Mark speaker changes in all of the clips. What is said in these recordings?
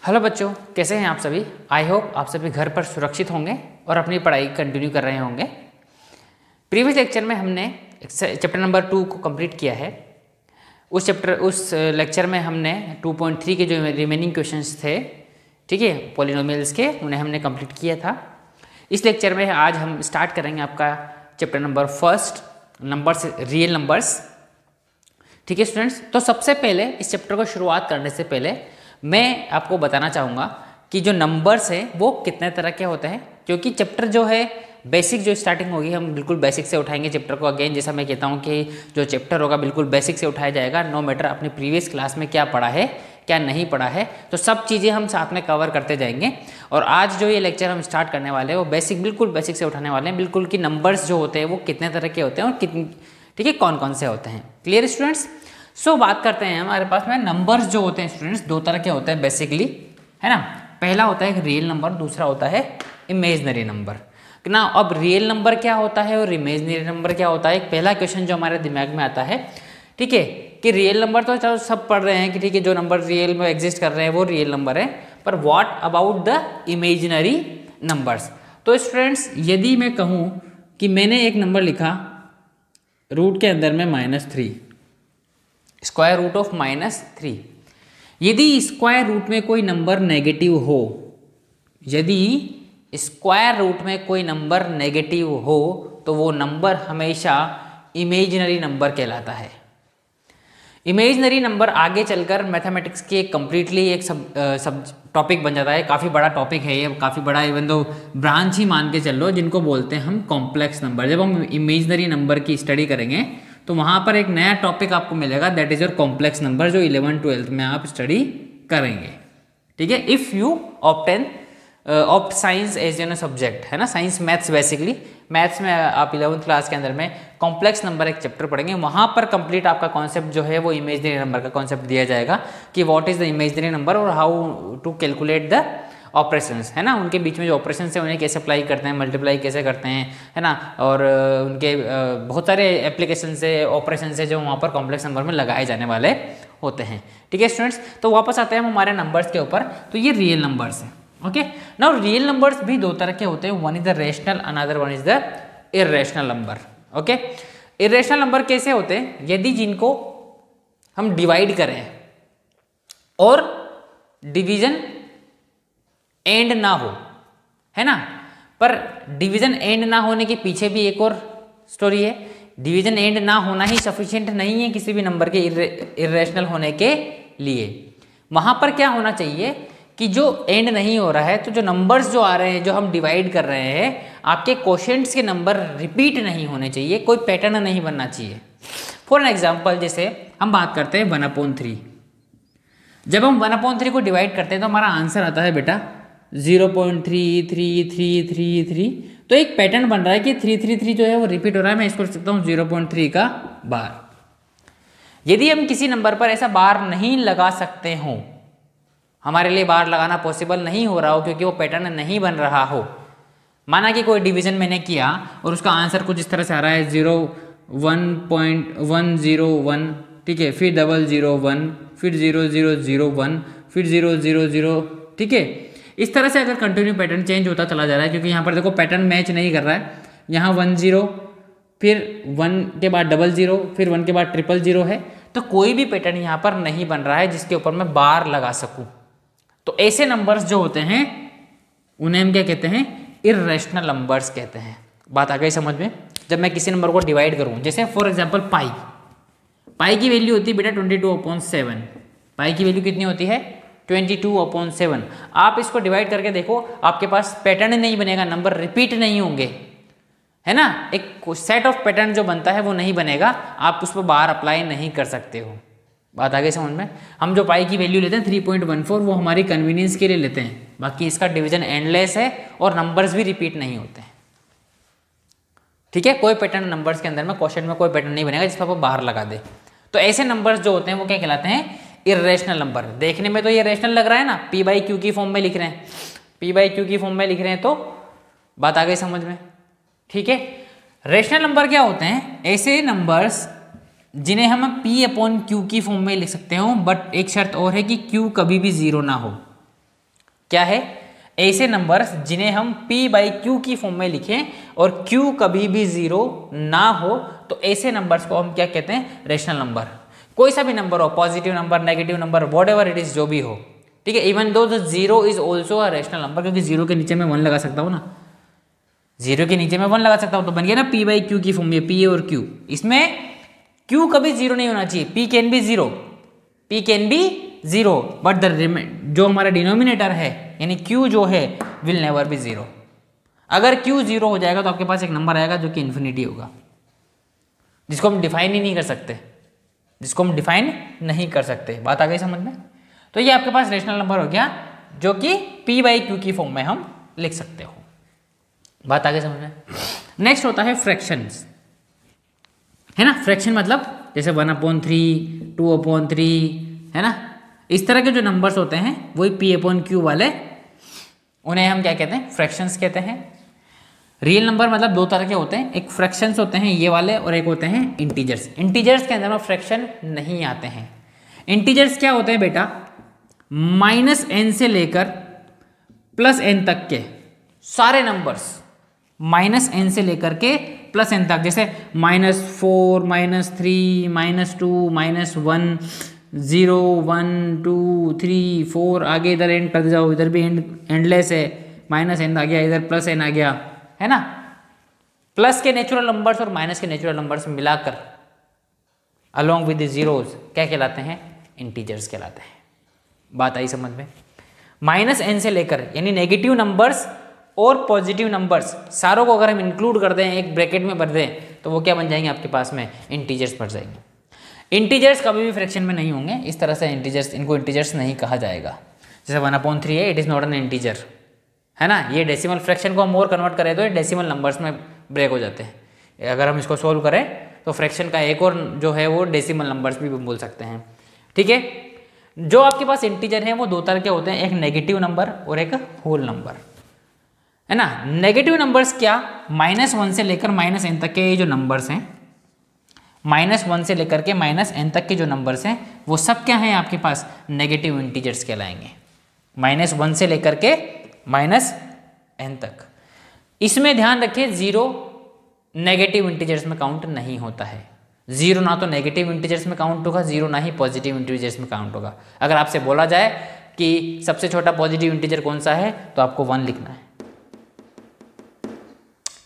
Speaker 1: Hello बच्चों, कैसे हैं आप सभी। आई होप आप सभी घर पर सुरक्षित होंगे और अपनी पढ़ाई कंटिन्यू कर रहे होंगे। प्रीवियस लेक्चर में हमने चैप्टर नंबर 2 को कंप्लीट किया है। उस लेक्चर में हमने 2.3 के जो रिमेनिंग क्वेश्चंस थे, ठीक है, पॉलिनोमियल्स के, उन्हें हमने कंप्लीट किया था। इस लेक्चर में आज हम स्टार्ट करेंगे आपका chapter number 1 numbers, real numbers. ठीक है स्टूडेंट्स, तो सबसे पहले इस चैप्टर को शुरुआत करने से पहले मैं आपको बताना चाहूँगा कि जो नंबर्स हैं वो कितने तरह के होते हैं, क्योंकि चैप्टर जो है बेसिक जो स्टार्टिंग होगी, हम बिल्कुल बेसिक से उठाएंगे चैप्टर को। अगेन जैसा मैं कहता हूँ कि जो चैप्टर होगा बिल्कुल बेसिक से उठाया जाएगा, नो मैटर अपनी प्रीवियस क्लास में क्या पढ़ा है क्या नहीं पढ़ा है, तो सब चीज़ें हम साथ में कवर करते जाएंगे। और आज जो ये लेक्चर हम स्टार्ट करने वाले हैं वो बिल्कुल बेसिक से उठाने वाले हैं, बिल्कुल कि नंबर्स जो होते हैं वो कितने तरह के होते हैं और कितने, ठीक है, कौन कौन से होते हैं। Clear students. सो बात करते हैं, हमारे पास में नंबर्स जो होते हैं स्टूडेंट्स दो तरह के होते हैं बेसिकली, है ना। पहला होता है रियल नंबर, दूसरा होता है इमेजनरी नंबर ना। अब रियल नंबर क्या होता है और इमेजनरी नंबर क्या होता है, एक पहला क्वेश्चन जो हमारे दिमाग में आता है, ठीक है, कि रियल नंबर तो चलो सब पढ़ रहे हैं कि ठीक है, जो नंबर रियल में एग्जिस्ट कर रहे हैं वो रियल नंबर है, पर what about the imaginary numbers. तो स्टूडेंट्स, यदि मैं कहूँ कि मैंने एक नंबर लिखा रूट के अंदर में -3, स्क्वायर रूट ऑफ -3, यदि स्क्वायर रूट में कोई नंबर नेगेटिव हो, यदि स्क्वायर रूट में कोई नंबर नेगेटिव हो तो वो नंबर हमेशा इमेजिनरी नंबर कहलाता है। इमेजिनरी नंबर आगे चलकर मैथमेटिक्स के कम्प्लीटली एक सब टॉपिक बन जाता है। काफ़ी बड़ा टॉपिक है ये, काफ़ी बड़ा, इवन दो ब्रांच ही मान के चल लो, जिनको बोलते हैं हम कॉम्प्लेक्स नंबर। जब हम इमेजिनरी नंबर की स्टडी करेंगे तो वहाँ पर एक नया टॉपिक आपको मिलेगा, that is your complex number, जो 11th-12th में आप स्टडी करेंगे। ठीक है, if you opt science as an subject, है ना, साइंस मैथ्स, बेसिकली मैथ्स में आप 11th क्लास के अंदर में कॉम्प्लेक्स नंबर एक चैप्टर पढ़ेंगे, वहाँ पर कंप्लीट आपका कॉन्सेप्ट जो है वो इमेजिनरी नंबर का कॉन्सेप्ट दिया जाएगा कि what is the imaginary number और how to calculate the operations, है ना, उनके बीच में जो ऑपरेशन है उन्हें कैसे अप्लाई करते हैं, मल्टीप्लाई कैसे करते हैं, है ना, और उनके बहुत सारे एप्लीकेशन से, ऑपरेशन से जो वहाँ पर कॉम्प्लेक्स नंबर में लगाए जाने वाले होते हैं। ठीक है स्टूडेंट्स, तो वापस आते हैं हम हमारे नंबर्स के ऊपर। तो ये रियल नंबर्स हैं। ओके, नाउ रियल नंबर्स भी दो तरह के होते हैं, one is the rational, another one is the irrational number. Okay, irrational number कैसे होते हैं, यदि जिनको हम डिवाइड करें और डिवीजन एंड ना हो, है ना, पर डिवीजन एंड ना होने के पीछे भी एक और स्टोरी है। डिवीजन एंड ना होना ही सफिशिएंट नहीं है किसी भी नंबर के इर्रेशनल होने के लिए। वहां पर क्या होना चाहिए कि जो एंड नहीं हो रहा है, तो जो नंबर्स जो आ रहे हैं, जो हम डिवाइड कर रहे हैं, आपके कोशेंट्स के नंबर रिपीट नहीं होने चाहिए, कोई पैटर्न नहीं बनना चाहिए। फॉर एन एग्जाम्पल, जैसे हम बात करते हैं 1/3। जब हम 1/3 को डिवाइड करते हैं तो हमारा आंसर आता है बेटा 0.333333। तो एक पैटर्न बन रहा है कि 333 जो है वो रिपीट हो रहा है। मैं इसको लिख सकता हूँ 0.3 का बार। यदि हम किसी नंबर पर ऐसा बार नहीं लगा सकते हो, हमारे लिए बार लगाना पॉसिबल नहीं हो रहा हो क्योंकि वो पैटर्न नहीं बन रहा हो, माना कि कोई डिवीजन मैंने किया और उसका आंसर कुछ इस तरह से आ रहा है 0.101, ठीक है, फिर 001, फिर 0001, फिर 000, ठीक है। इस तरह से अगर कंटिन्यू पैटर्न चेंज होता चला जा रहा है, क्योंकि यहाँ पर देखो पैटर्न मैच नहीं कर रहा है, यहाँ 10, फिर 1 के बाद 00, फिर 1 के बाद 000 है, तो कोई भी पैटर्न यहाँ पर नहीं बन रहा है जिसके ऊपर मैं बार लगा सकूं। तो ऐसे नंबर्स जो होते हैं उन्हें हम क्या कहते हैं, इर्रेशनल नंबर्स कहते हैं। बात आ गई समझ में। जब मैं किसी नंबर को डिवाइड करूँ, जैसे फॉर एग्जाम्पल पाई की वैल्यू होती है बेटा 22/7। पाई की वैल्यू कितनी होती है 22/7। आप इसको डिवाइड करके देखो, आपके पास पैटर्न नहीं बनेगा, नंबर रिपीट नहीं होंगे, है ना, एक सेट ऑफ पैटर्न जो बनता है वो नहीं बनेगा, आप उस पर बार अप्लाई नहीं कर सकते हो। बात आगे समझ में। हम जो पाई की वैल्यू लेते हैं 3.14, वो हमारी कन्वीनियंस के लिए लेते हैं, बाकी इसका डिवीजन एंडलेस है और नंबर्स भी रिपीट नहीं होते हैं। ठीक है, कोई पैटर्न नंबर्स के अंदर में, क्वेश्चन में कोई पैटर्न नहीं बनेगा जिस पर आप बाहर लगा दे। तो ऐसे नंबर्स जो होते हैं वो क्या कहलाते हैं, इर्रेशनल नंबर। देखने में तो ये रेशनल लग रहा है ना, p/q की फॉर्म में लिख रहे हैं, p/q की फॉर्म में लिख रहे हैं, तो बात आ गई समझ में। ठीक है, रेशनल नंबर क्या होते हैं, ऐसे नंबर्स जिन्हें हम p/q की फॉर्म में लिख सकते हो, बट एक शर्त और है कि q कभी भी 0 ना हो। क्या है? ऐसे नंबर्स जिन्हें हम p बाई क्यू की फॉर्म में लिखें और q कभी भी जीरो ना हो, तो ऐसे नंबर्स को हम क्या कहते हैं? Rational number. कोई सा भी नंबर हो, positive number, negative number, what ever it is, जो भी हो, ठीक है। Even though zero is also a rational number, क्योंकि जीरो के नीचे मैं वन लगा सकता हूँ ना, जीरो के नीचे मैं वन लगा सकता हूँ, तो बन गया ना p बाई क्यू की फॉर्म में, p और q। इसमें q कभी जीरो नहीं होना चाहिए, p can be zero, p can be zero, but the जो हमारा डिनोमिनेटर है यानी q जो है विल नेवर बी जीरो। अगर q जीरो हो जाएगा तो आपके पास एक नंबर आएगा जो कि इन्फिनिटी होगा, जिसको हम डिफाइन ही नहीं कर सकते, जिसको हम डिफाइन नहीं कर सकते। बात आ गई समझ में? तो ये आपके पास रेशनल नंबर हो गया जो कि p बाई क्यू की फॉर्म में हम लिख सकते हो। बात आ गई समझ में? नेक्स्ट होता है फ्रैक्शंस, है ना। फ्रैक्शन मतलब जैसे 1/3, 2/3, है ना। इस तरह के जो नंबर्स होते हैं वही p/q वाले, उन्हें हम क्या कहते हैं? फ्रैक्शंस कहते हैं। रियल नंबर मतलब दो तरह के होते हैं, एक फ्रैक्शंस होते हैं ये वाले, और एक होते हैं इंटीजर्स। इंटीजर्स के अंदर में फ्रैक्शन नहीं आते हैं। इंटीजर्स क्या होते हैं बेटा? -n से लेकर +n तक के सारे नंबर्स, -n से लेकर के +n तक, जैसे -4, -3, -2, -1, 0, 1, 2, 3, 4, आगे इधर एंड कर जाओ, इधर भी एंडलेस है, -n आ गया, इधर +n आ गया, है ना। प्लस के नेचुरल नंबर्स और माइनस के नेचुरल नंबर्स मिलाकर अलोंग विद द जीरोज क्या कहलाते हैं? इंटीजर्स कहलाते हैं। बात आई समझ में? -n से लेकर यानी नेगेटिव नंबर्स और पॉजिटिव नंबर्स सारों को अगर हम इंक्लूड कर दें, एक ब्रैकेट में भर दें, तो वो क्या बन जाएंगे आपके पास में? इंटीजर्स बन जाएंगे। इंटीजर्स कभी भी फ्रैक्शन में नहीं होंगे, इस तरह से इंटीजर्स, इनको इंटीजर्स नहीं कहा जाएगा। जैसे 1/3 है, it is not an integer, है ना। ये डेसिमल फ्रैक्शन को हम और कन्वर्ट करें तो ये डेसिमल नंबर्स में ब्रेक हो जाते हैं। अगर हम इसको सोल्व करें तो फ्रैक्शन का एक और जो है वो डेसिमल नंबर्स भी बोल सकते हैं, ठीक है। जो आपके पास इंटीजर है वो दो तरह के होते हैं, एक नेगेटिव नंबर और एक होल नंबर, है ना। नेगेटिव नंबर्स क्या? -1 से लेकर -n तक के जो नंबर्स हैं, -1 से लेकर के -n तक के जो नंबर्स हैं वो सब क्या हैं आपके पास? नेगेटिव इंटीजर्स कहलाएंगे। -1 से लेकर के -n तक। इसमें ध्यान रखिए जीरो नेगेटिव इंटीजर्स में काउंट नहीं होता है। जीरो ना तो नेगेटिव इंटीजर्स में काउंट होगा, जीरो ना ही पॉजिटिव इंटीजर्स में काउंट होगा। अगर आपसे बोला जाए कि सबसे छोटा पॉजिटिव इंटीजर कौन सा है, तो आपको 1 लिखना है,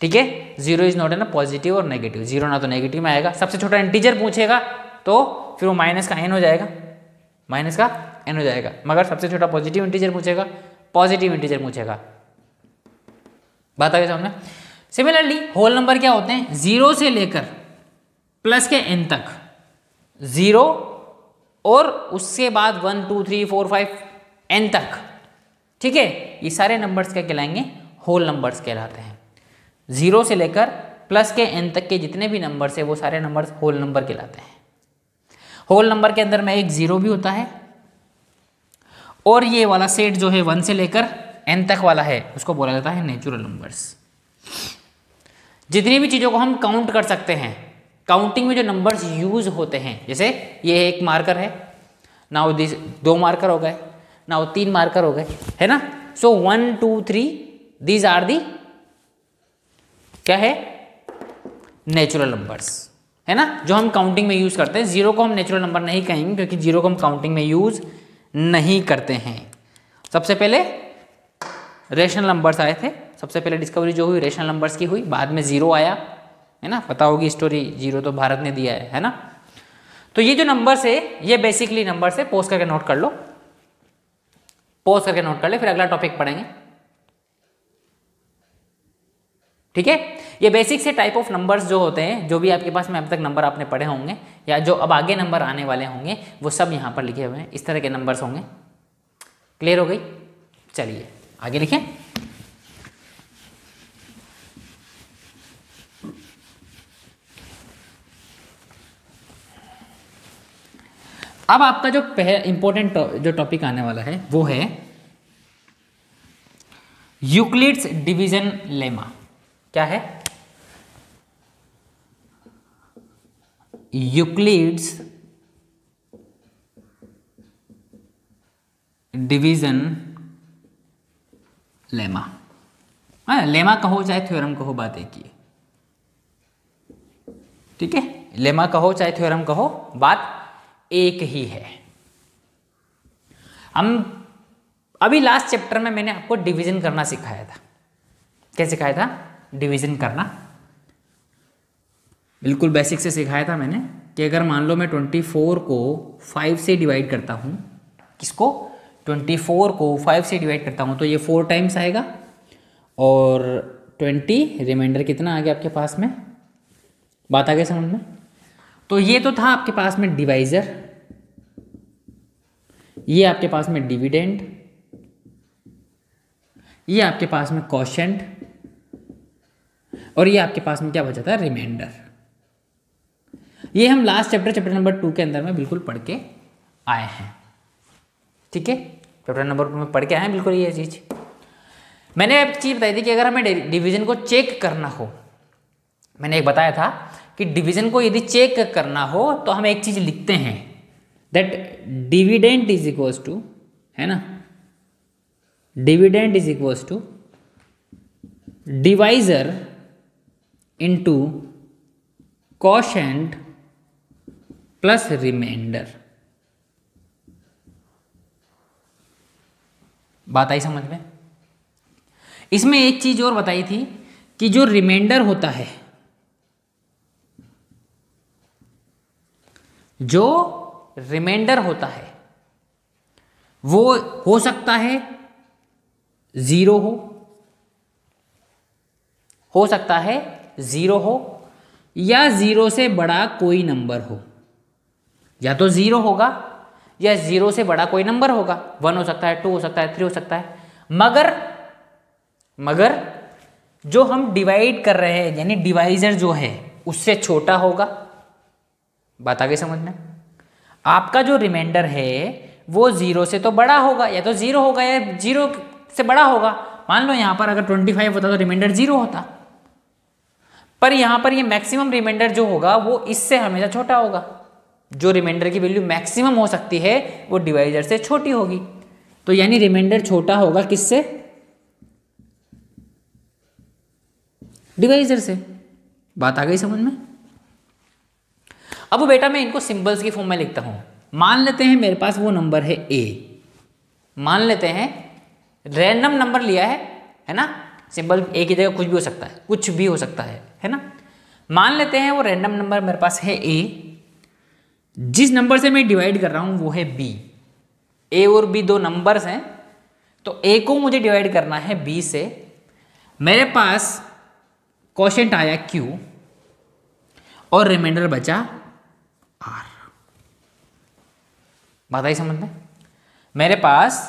Speaker 1: ठीक है। Zero is not an positive और नेगेटिव, जीरो ना तो नेगेटिव में आएगा। सबसे छोटा इंटीजर पूछेगा तो फिर वो माइनस का n हो जाएगा, माइनस का n हो जाएगा। मगर सबसे छोटा पॉजिटिव इंटीजर पूछेगा, पॉजिटिव इंटीजर पूछेगा। बात आ गई समझ में? सिमिलरली होल नंबर क्या होते हैं? 0 से लेकर प्लस के n तक, 0 और उसके बाद 1, 2, 3, 4, 5 n तक, ठीक है। ये सारे नंबर्स क्या कहलाएंगे? होल नंबर्स कहलाते हैं। 0 से लेकर प्लस के n तक के जितने भी नंबर्स है वो सारे नंबर्स होल नंबर कहलाते हैं। होल नंबर के अंदर में एक 0 भी होता है, और ये वाला सेट जो है 1 से लेकर n तक वाला है उसको बोला जाता है नेचुरल नंबर्स। जितनी भी चीज़ों को हम काउंट कर सकते हैं, काउंटिंग में जो नंबर्स यूज होते हैं, जैसे ये एक मार्कर है, नाउ दिस 2 मार्कर हो गए, नाउ 3 मार्कर हो गए, है ना। सो 1, 2, 3 दीज आर दी क्या है? नेचुरल नंबर्स, है ना, जो हम काउंटिंग में यूज करते हैं। 0 को हम नेचुरल नंबर नहीं कहेंगे क्योंकि 0 को हम काउंटिंग में यूज नहीं करते हैं। सबसे पहले रेशनल नंबर्स आए थे, सबसे पहले डिस्कवरी जो हुई रेशनल नंबर्स की हुई, बाद में 0 आया, है ना। पता होगी स्टोरी, 0 तो भारत ने दिया है ना। तो ये जो नंबर्स है ये बेसिकली नंबर्स है। पॉज करके नोट कर लो, पॉज करके नोट कर ले, फिर अगला टॉपिक पढ़ेंगे, ठीक है। ये बेसिक से टाइप ऑफ नंबर्स जो होते हैं, जो भी आपके पास में अब तक नंबर आपने पढ़े होंगे या जो अब आगे नंबर आने वाले होंगे, वो सब यहाँ पर लिखे हुए हैं। इस तरह के नंबर्स होंगे। क्लियर हो गई? चलिए आगे लिखें। अब आपका जो इंपॉर्टेंट जो टॉपिक आने वाला है वो है यूक्लिड्स डिवीजन लेमा। क्या है? Euclid's division lemma. हाँ, लेमा कहो चाहे थ्योरम कहो, बात एक ही है। ठीक है, लेमा कहो चाहे थ्योरम कहो, बात एक ही है। हम अभी लास्ट चैप्टर में मैंने आपको डिवीजन करना सिखाया था। क्या सिखाया था? डिवीजन करना। बिल्कुल बेसिक से सिखाया था मैंने कि अगर मान लो मैं 24 को 5 से डिवाइड करता हूँ, किसको? 24 को 5 से डिवाइड करता हूँ तो ये 4 टाइम्स आएगा, और 20 रिमाइंडर कितना आ गया आपके पास में? बात आ गई समझ में? तो ये तो था आपके पास में डिवाइजर, ये आपके पास में डिविडेंड, ये आपके पास में क्वोशिएंट, और ये आपके पास में क्या बचा था? रिमाइंडर। ये हम लास्ट चैप्टर नंबर 2 के अंदर में बिल्कुल पढ़ के आए हैं। ठीक है, चैप्टर नंबर 2 में पढ़ के आए हैं बिल्कुल ये चीज। मैंने एक चीज बताई थी कि अगर हमें डिवीजन को चेक करना हो, मैंने एक बताया था कि डिवीजन को यदि चेक करना हो तो हम एक चीज लिखते हैं, that dividend is equals to, है ना, dividend is equals to divisor into quotient plus remainder. बात आई समझ में? इसमें एक चीज और बताई थी कि जो रिमाइंडर होता है, जो रिमाइंडर होता है वो हो सकता है 0 हो सकता है 0 हो, या 0 से बड़ा कोई नंबर हो। या तो 0 होगा या 0 से बड़ा कोई नंबर होगा, 1 हो सकता है, 2 हो सकता है, 3 हो सकता है। मगर जो हम डिवाइड कर रहे हैं यानी डिवाइजर जो है उससे छोटा होगा। बात आ गई समझ में? आपका जो रिमाइंडर है वो 0 से तो बड़ा होगा, या तो 0 होगा या 0 से बड़ा होगा। मान लो यहाँ पर अगर 25 होता तो रिमाइंडर 0 होता, पर यहाँ पर ये मैक्सिमम रिमाइंडर जो होगा वो इससे हमेशा छोटा होगा। जो रिमाइंडर की वैल्यू मैक्सिमम हो सकती है वो डिवाइजर से छोटी होगी, तो यानी रिमाइंडर छोटा होगा किससे? डिवाइजर से। बात आ गई समझ में? अब बेटा मैं इनको सिंबल्स की फॉर्म में लिखता हूं। मान लेते हैं मेरे पास वो नंबर है a, मान लेते हैं रैंडम नंबर लिया है ना, सिंबल a की जगह कुछ भी हो सकता है, कुछ भी हो सकता है ना। मान लेते हैं वो रैंडम नंबर मेरे पास है a, जिस नंबर से मैं डिवाइड कर रहा हूं वो है b। a और b दो नंबर्स हैं, तो a को मुझे डिवाइड करना है b से। मेरे पास क्वोशिएंट आया q और रिमाइंडर बचा r। बात आई समझ में? मेरे पास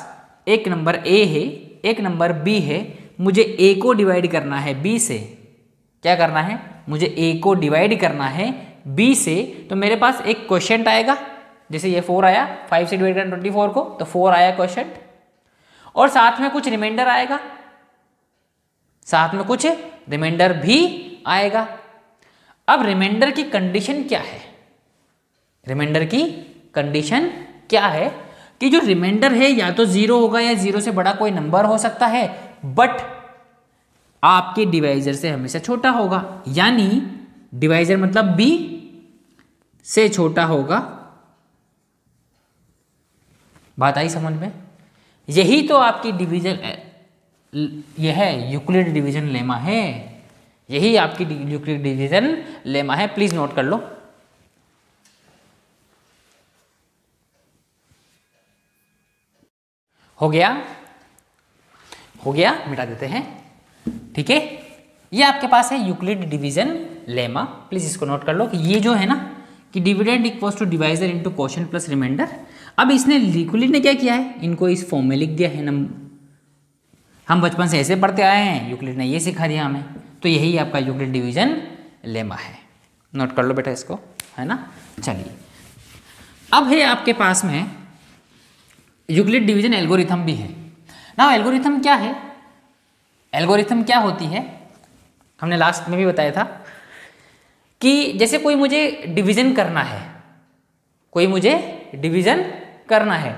Speaker 1: एक नंबर a है, एक नंबर b है, मुझे a को डिवाइड करना है b से। क्या करना है? मुझे a को डिवाइड करना है b से, तो मेरे पास एक क्वोशिएंट आएगा। जैसे ये 4 आया, 5 से डिवाइड करना 24 को, तो 4 आया क्वोशिएंट, और साथ में कुछ रिमाइंडर आएगा, साथ में कुछ रिमाइंडर भी आएगा। अब रिमाइंडर की कंडीशन क्या है? रिमाइंडर की कंडीशन क्या है कि जो रिमाइंडर है या तो 0 होगा या 0 से बड़ा कोई नंबर हो सकता है, बट आपके डिवाइजर से हमेशा छोटा होगा, यानी डिवाइजर मतलब b से छोटा होगा। बात आई समझ में? यही तो आपकी डिवीजन, यह है यूक्लिड डिवीजन लेमा है, यही आपकी यूक्लिड डिवीजन लेमा है। प्लीज नोट कर लो। हो गया? हो गया, मिटा देते हैं। ठीक है, ये आपके पास है यूक्लिड डिवीजन लेमा। प्लीज इसको नोट कर लो कि ये जो है ना कि dividend equals to divisor into quotient plus remainder. अब इसने यूक्लिड ने क्या किया है? इनको इस फॉर्म में लिख दिया है। हम बचपन से ऐसे पढ़ते आए हैं, यूक्लिड ने ये सिखा दिया हमें, तो यही आपका यूक्लिड डिवीजन लेमा है। नोट कर लो बेटा इसको, है ना। चलिए, अब है आपके पास में यूक्लिड डिवीजन एल्गोरिथम भी है ना। एल्गोरिथम क्या है? एल्गोरिथम क्या होती है? हमने लास्ट में भी बताया था कि जैसे कोई मुझे डिवीजन करना है, कोई मुझे डिवीजन करना है,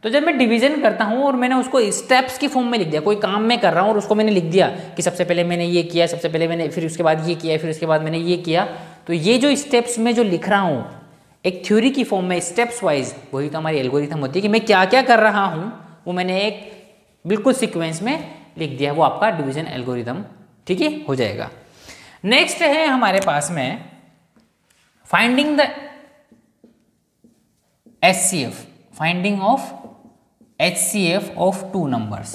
Speaker 1: तो जब मैं डिवीजन करता हूँ और मैंने उसको स्टेप्स की फॉर्म में लिख दिया, कोई काम मैं कर रहा हूँ और उसको मैंने लिख दिया कि सबसे पहले मैंने ये किया, सबसे पहले मैंने, फिर उसके बाद ये किया, फिर उसके बाद मैंने ये किया, तो ये जो स्टेप्स में जो लिख रहा हूँ एक थ्योरी की फॉर्म में स्टेप्स वाइज, वही तो हमारी एल्गोरिथम होती है कि मैं क्या क्या कर रहा हूँ वो मैंने एक बिल्कुल सीक्वेंस में लिख दिया, वो आपका डिवीजन एल्गोरिथम, ठीक है, हो जाएगा। नेक्स्ट है हमारे पास में finding the HCF, finding of HCF of two numbers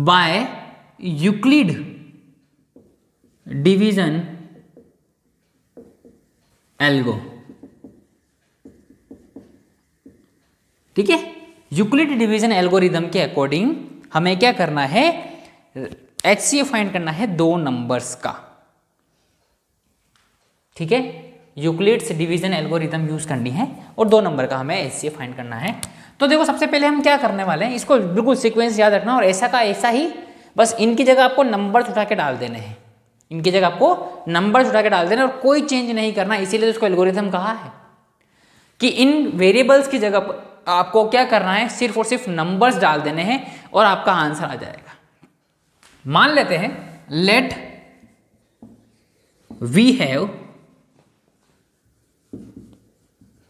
Speaker 1: by Euclid division algo, ठीक है। यूक्लिड डिवीजन एल्गोरिदम के अकॉर्डिंग हमें क्या करना है, HCF फाइंड करना है दो नंबर्स का, ठीक है। यूक्लिड्स डिवीजन एल्गोरिथम यूज करनी है और दो नंबर का हमें HCF फाइंड करना है। तो देखो सबसे पहले हम क्या करने वाले हैं, इसको बिल्कुल सीक्वेंस याद रखना और ऐसा का ऐसा ही, बस इनकी जगह आपको नंबर उठा के डाल देने हैं, इनकी जगह आपको नंबर उठा के डाल देना और कोई चेंज नहीं करना। इसीलिए उसको एल्गोरिथम कहा है कि इन वेरिएबल्स की जगह पर आपको क्या करना है, सिर्फ और सिर्फ नंबर्स डाल देने हैं और आपका आंसर आ जाएगा। मान लेते हैं let we have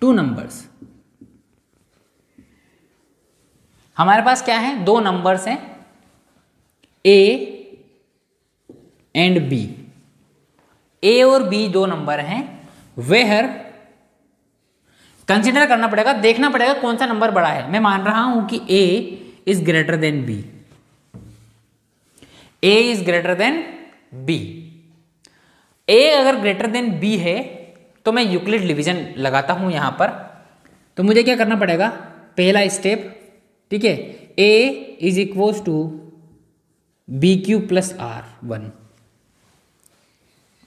Speaker 1: two numbers, हमारे पास क्या है, दो नंबर्स हैं A एंड B, A और B दो नंबर हैं, वेयर कंसिडर करना पड़ेगा, देखना पड़ेगा कौन सा नंबर बड़ा है। मैं मान रहा हूं कि A is greater than B, A is greater than B, A अगर ग्रेटर देन B है तो मैं यूक्लिड डिवीजन लगाता हूं यहां पर। तो मुझे क्या करना पड़ेगा, पहला स्टेप, ठीक है, A is equals to BQ plus R1।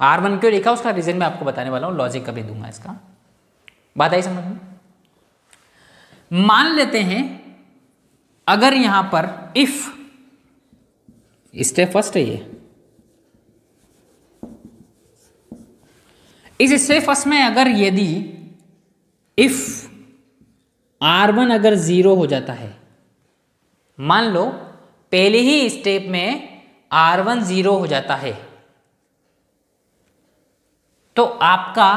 Speaker 1: R1 क्यों लिखा उसका रीजन मैं आपको बताने वाला हूं, लॉजिक कभी दूंगा इसका, बात आई समझ में। मान लेते हैं अगर यहां पर इफ, स्टेप फर्स्ट है ये, इस स्टेप फर्स्ट में अगर यदि इफ R1 अगर 0 हो जाता है, मान लो पहले ही स्टेप में R1 0 हो जाता है, तो आपका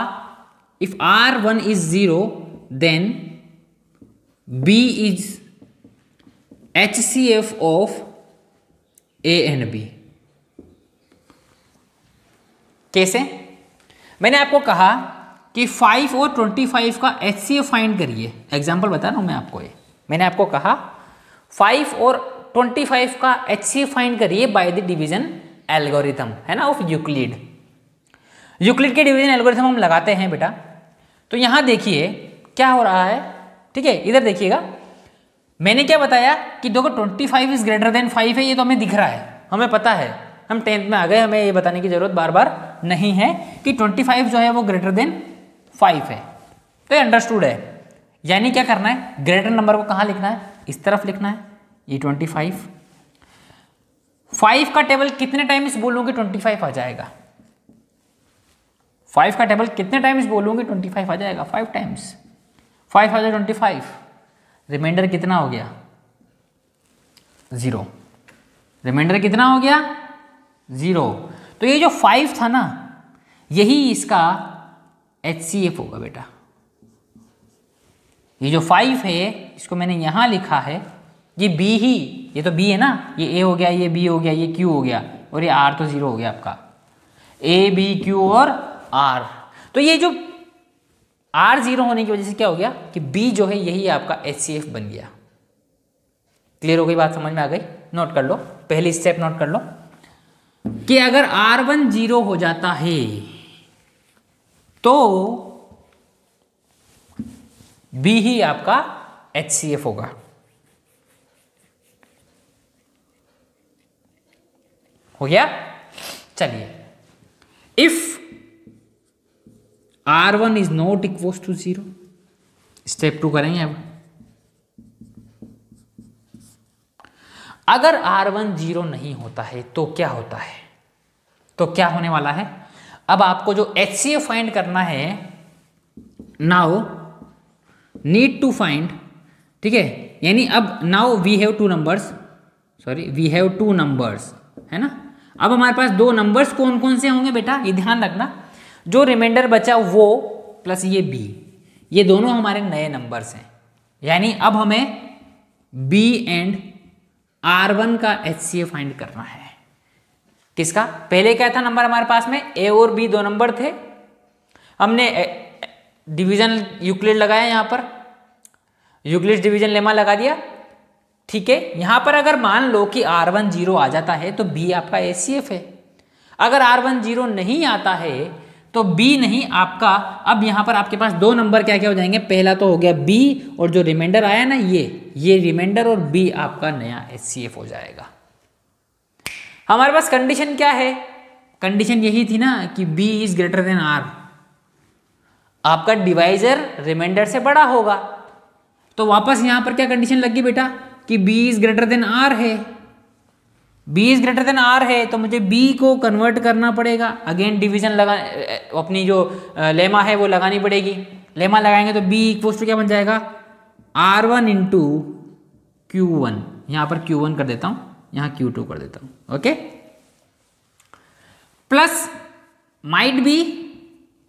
Speaker 1: if R1 is 0 then B is HCF of A and B। कैसे? मैंने आपको कहा कि 5 और 25 का HCF फाइंड करिए, एग्जाम्पल बता रहा हूं मैं आपको, ये मैंने आपको कहा 5 और 25 का HCF फाइंड करिए बाय द डिवीजन एल्गोरिथम, है ना, ऑफ यूक्लिड। यूक्लिड के डिवीजन एल्गोरिथम हम लगाते हैं बेटा। तो यहां देखिए क्या हो रहा है, ठीक है, इधर देखिएगा, मैंने क्या बताया कि देखो 25 इज ग्रेटर देन 5 है, ये तो हमें दिख रहा है, हमें पता है, हम 10th में आ गए, हमें ये बताने की जरूरत बार बार नहीं है कि 25 जो है वो ग्रेटर देन 5 है, तो ये अंडरस्टूड है। यानी क्या करना है, ग्रेटर नंबर को कहाँ लिखना है, इस तरफ लिखना है, ये 25। 5 का टेबल कितने टाइम्स बोलूंगी 25 आ जाएगा, 5 का टेबल कितने टाइम्स बोलूंगी 25 आ जाएगा, 5 टाइम्स, 5 आ जाए 25, रिमाइंडर कितना हो गया 0, रिमाइंडर कितना हो गया 0। तो ये जो 5 था ना, यही इसका HCF होगा बेटा। ये जो 5 है इसको मैंने यहां लिखा है, ये B ही, ये तो B है ना, ये A हो गया, ये B हो गया, ये Q हो गया और ये R तो 0 हो गया आपका, A B Q और R। तो ये जो R 0 होने की वजह से क्या हो गया कि B जो है यही आपका HCF बन गया। क्लियर हो गई बात, समझ में आ गई? नोट कर लो, पहली स्टेप नोट कर लो कि अगर R1 0 हो जाता है तो B ही आपका HCF होगा। हो गया? चलिए, if R1 is not equal to 0, step 2 करेंगे अब। अगर R1 0 नहीं होता है तो क्या होता है, तो क्या होने वाला है, अब आपको जो HCF फाइंड करना है नाउ नीड टू फाइंड, ठीक है, यानी अब now we have two numbers, sorry we have two numbers, है ना। अब हमारे पास दो नंबर्स कौन कौन से होंगे बेटा, ये ध्यान रखना, जो रिमाइंडर बचा वो प्लस ये बी, ये दोनों हमारे नए नंबर्स हैं। यानी अब हमें बी एंड R1 का HCF फाइंड करना है। किसका, पहले क्या था नंबर हमारे पास में, ए और बी दो नंबर थे, हमने डिवीजन यूक्लिड लगाया, यहाँ पर यूक्लिड डिवीजन लेमा लगा दिया, ठीक है। यहां पर अगर मान लो कि R1 0 आ जाता है तो B आपका HCF है, अगर R1 0 नहीं आता है तो B नहीं आपका। अब यहां पर आपके पास दो नंबर क्या क्या हो जाएंगे, पहला तो हो गया B और जो रिमाइंडर आया ना ये रिमाइंडर और B आपका नया HCF हो जाएगा। हमारे पास कंडीशन क्या है, कंडीशन यही थी ना कि B is greater than R, आपका डिवाइजर रिमाइंडर से बड़ा होगा, तो वापस यहां पर क्या कंडीशन लगी बेटा कि B is greater than R है, B is greater than R है, तो मुझे B को कन्वर्ट करना पड़ेगा। अगेन डिवीजन लगा, अपनी जो लेमा है वो लगानी पड़ेगी, लेमा लगाएंगे तो B इक्वल्स टू क्या बन जाएगा, R1 इंटू Q1, यहां पर Q1 कर देता हूं, यहां Q2 कर देता हूं, ओके। प्लस माइट भी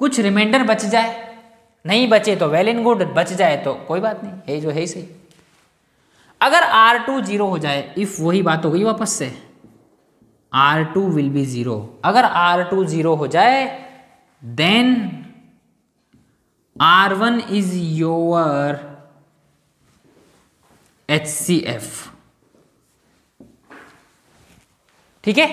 Speaker 1: कुछ रिमाइंडर बच जाए, नहीं बचे तो वेल एंड गुड, बच जाए तो कोई बात नहीं, है जो है ही सही। अगर R2 0 हो जाए, इफ वही बात हो गई वापस से, R2 विल बी 0, अगर R2 0 हो जाए then R1 is your HCF, ठीक है।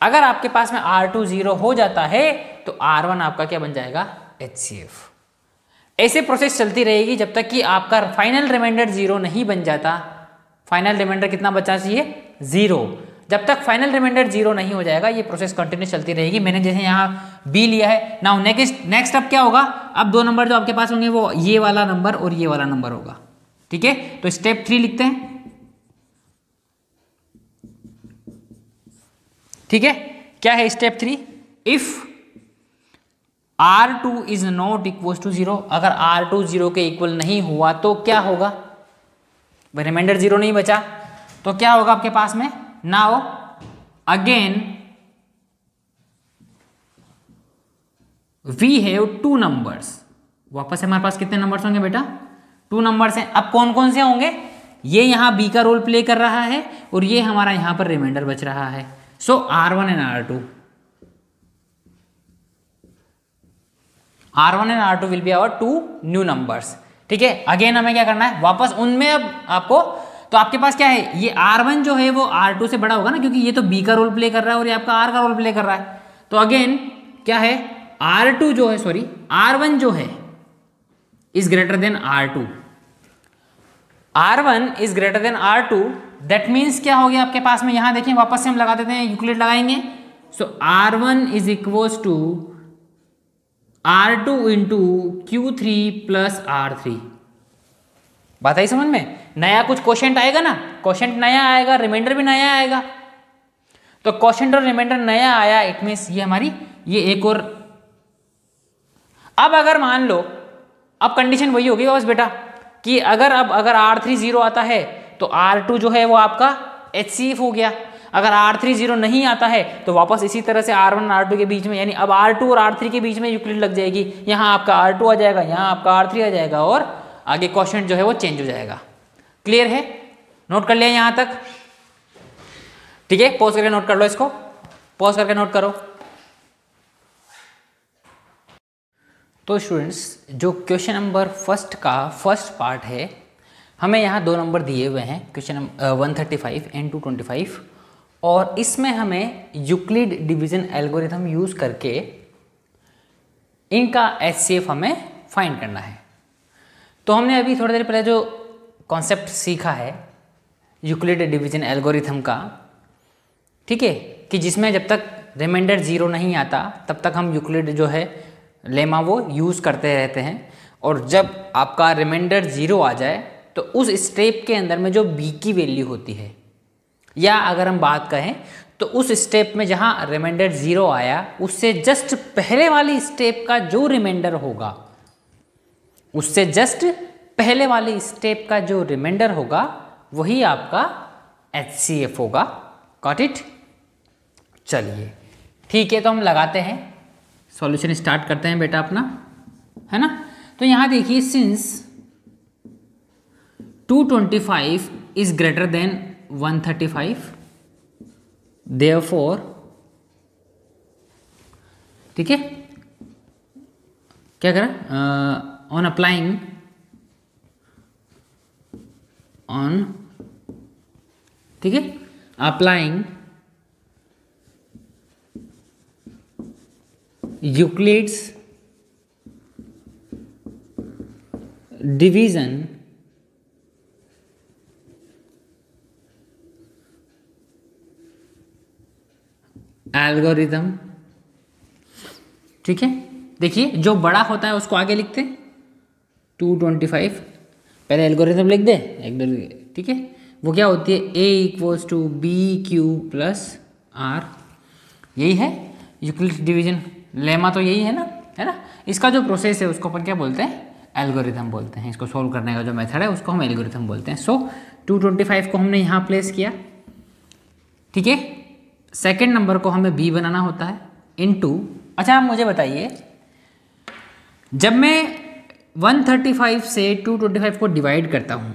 Speaker 1: अगर आपके पास में R2 0 हो जाता है तो R1 आपका क्या बन जाएगा, HCF। ऐसे प्रोसेस चलती रहेगी जब तक कि आपका फाइनल रिमाइंडर 0 नहीं बन जाता। फाइनल रिमाइंडर कितना बचा चाहिए, 0। जब तक फाइनल रिमाइंडर 0 नहीं हो जाएगा ये प्रोसेस कंटिन्यू चलती रहेगी। मैंने जैसे यहाँ B लिया है, नाउ नेक्स्ट अब क्या होगा, अब दो नंबर जो आपके पास होंगे वो ये वाला नंबर और ये वाला नंबर होगा, ठीक है। तो स्टेप 3 लिखते हैं, ठीक है। क्या है step 3, if R2 is not equal to 0, अगर R2 0 के इक्वल नहीं हुआ तो क्या होगा, रिमाइंडर 0 नहीं बचा तो क्या होगा आपके पास में, now again we have two numbers, वापस से हमारे पास कितने नंबर्स होंगे बेटा, 2 नंबर्स हैं। अब कौन कौन से होंगे, ये यहां B का रोल प्ले कर रहा है और ये हमारा यहां पर रिमाइंडर बच रहा है, so R1 and R2 will be our 2 new numbers, ठीक है। अगेन हमें क्या करना है, वापस उनमें अब आपको, तो आपके पास क्या है, ये R1 जो है वो R2 से बड़ा होगा ना, क्योंकि ये तो B का रोल प्ले कर रहा है और ये आपका R का रोल प्ले कर रहा है। तो अगेन क्या है, R2 जो है, सॉरी R1 जो है is greater than R2, R1 is greater than R2, that means क्या हो गया आपके पास में, यहां देखिए वापस से हम लगा देते हैं, यूक्लिड लगाएंगे, so R1 is equals to R2 into Q3 plus R3। बात आई समझ में, नया कुछ क्वोशेंट आएगा ना, क्वोशेंट नया आएगा, रिमाइंडर भी नया आएगा, तो क्वोशेंट और रिमाइंडर नया आया, इट मीन्स ये हमारी ये एक और। अब अगर मान लो, अब कंडीशन वही होगी बस बेटा कि अगर R3 0 आता है तो R2 जो है वो आपका HCF हो गया, अगर R3 0 नहीं आता है तो वापस इसी तरह से R1 और R2 के बीच में, यानी अब R2 और R3 के बीच में यूक्लिड लग जाएगी, यहाँ आपका R2 आ जाएगा, यहाँ आपका R3 आ जाएगा और आगे क्वोशेंट जो है वो चेंज हो जाएगा। क्लियर है, नोट कर लिया यहाँ तक, ठीक है। पॉज करके नोट कर लो, इसको पॉज करके नोट करो। तो स्टूडेंट्स, जो क्वेश्चन नंबर फर्स्ट का फर्स्ट पार्ट है, हमें यहाँ दो नंबर दिए हुए हैं, क्वेश्चन 135 एंड 225, और इसमें हमें यूक्लिड डिवीजन एल्गोरिथम यूज़ करके इनका HCF हमें फाइंड करना है। तो हमने अभी थोड़ी देर पहले जो कॉन्सेप्ट सीखा है यूक्लिड डिवीजन एल्गोरिथम का, ठीक है, कि जिसमें जब तक रिमाइंडर 0 नहीं आता तब तक हम यूक्लिड जो है लेमा वो यूज़ करते रहते हैं, और जब आपका रिमाइंडर 0 आ जाए तो उस स्टेप के अंदर में जो B की वैल्यू होती है, या अगर हम बात कहें तो उस स्टेप में जहाँ रिमाइंडर 0 आया उससे जस्ट पहले वाली स्टेप का जो रिमाइंडर होगा उससे जस्ट पहले वाले स्टेप का जो रिमाइंडर होगा वही आपका HCF होगा। Got it? चलिए ठीक है, तो हम लगाते हैं, सॉल्यूशन स्टार्ट करते हैं बेटा अपना, है ना। तो यहाँ देखिए, since 225 is greater than 135, therefore, ठीक है, क्या करें, ऑन अप्लाइंग ऑन, ठीक है, अप्लाइंग यूक्लिड्स डिवीजन एल्गोरिथम, ठीक है। देखिए, जो बड़ा होता है उसको आगे लिखते हैं, 225, पहले एल्गोरिथम लिख दे, ठीक है। वो क्या होती है, A = BQ + R, यही है यूक्लिड्स डिवीजन लेमा, तो यही है ना। इसका जो प्रोसेस है उसको अपन क्या बोलते हैं, एल्गोरिथम बोलते हैं। इसको सॉल्व करने का जो मेथड है उसको हम एल्गोरिथम बोलते हैं। सो 225 को हमने यहाँ प्लेस किया, ठीक है। सेकेंड नंबर को हमें B बनाना होता है इनटू, अच्छा आप मुझे बताइए, जब मैं 135 से 225 को डिवाइड करता हूँ,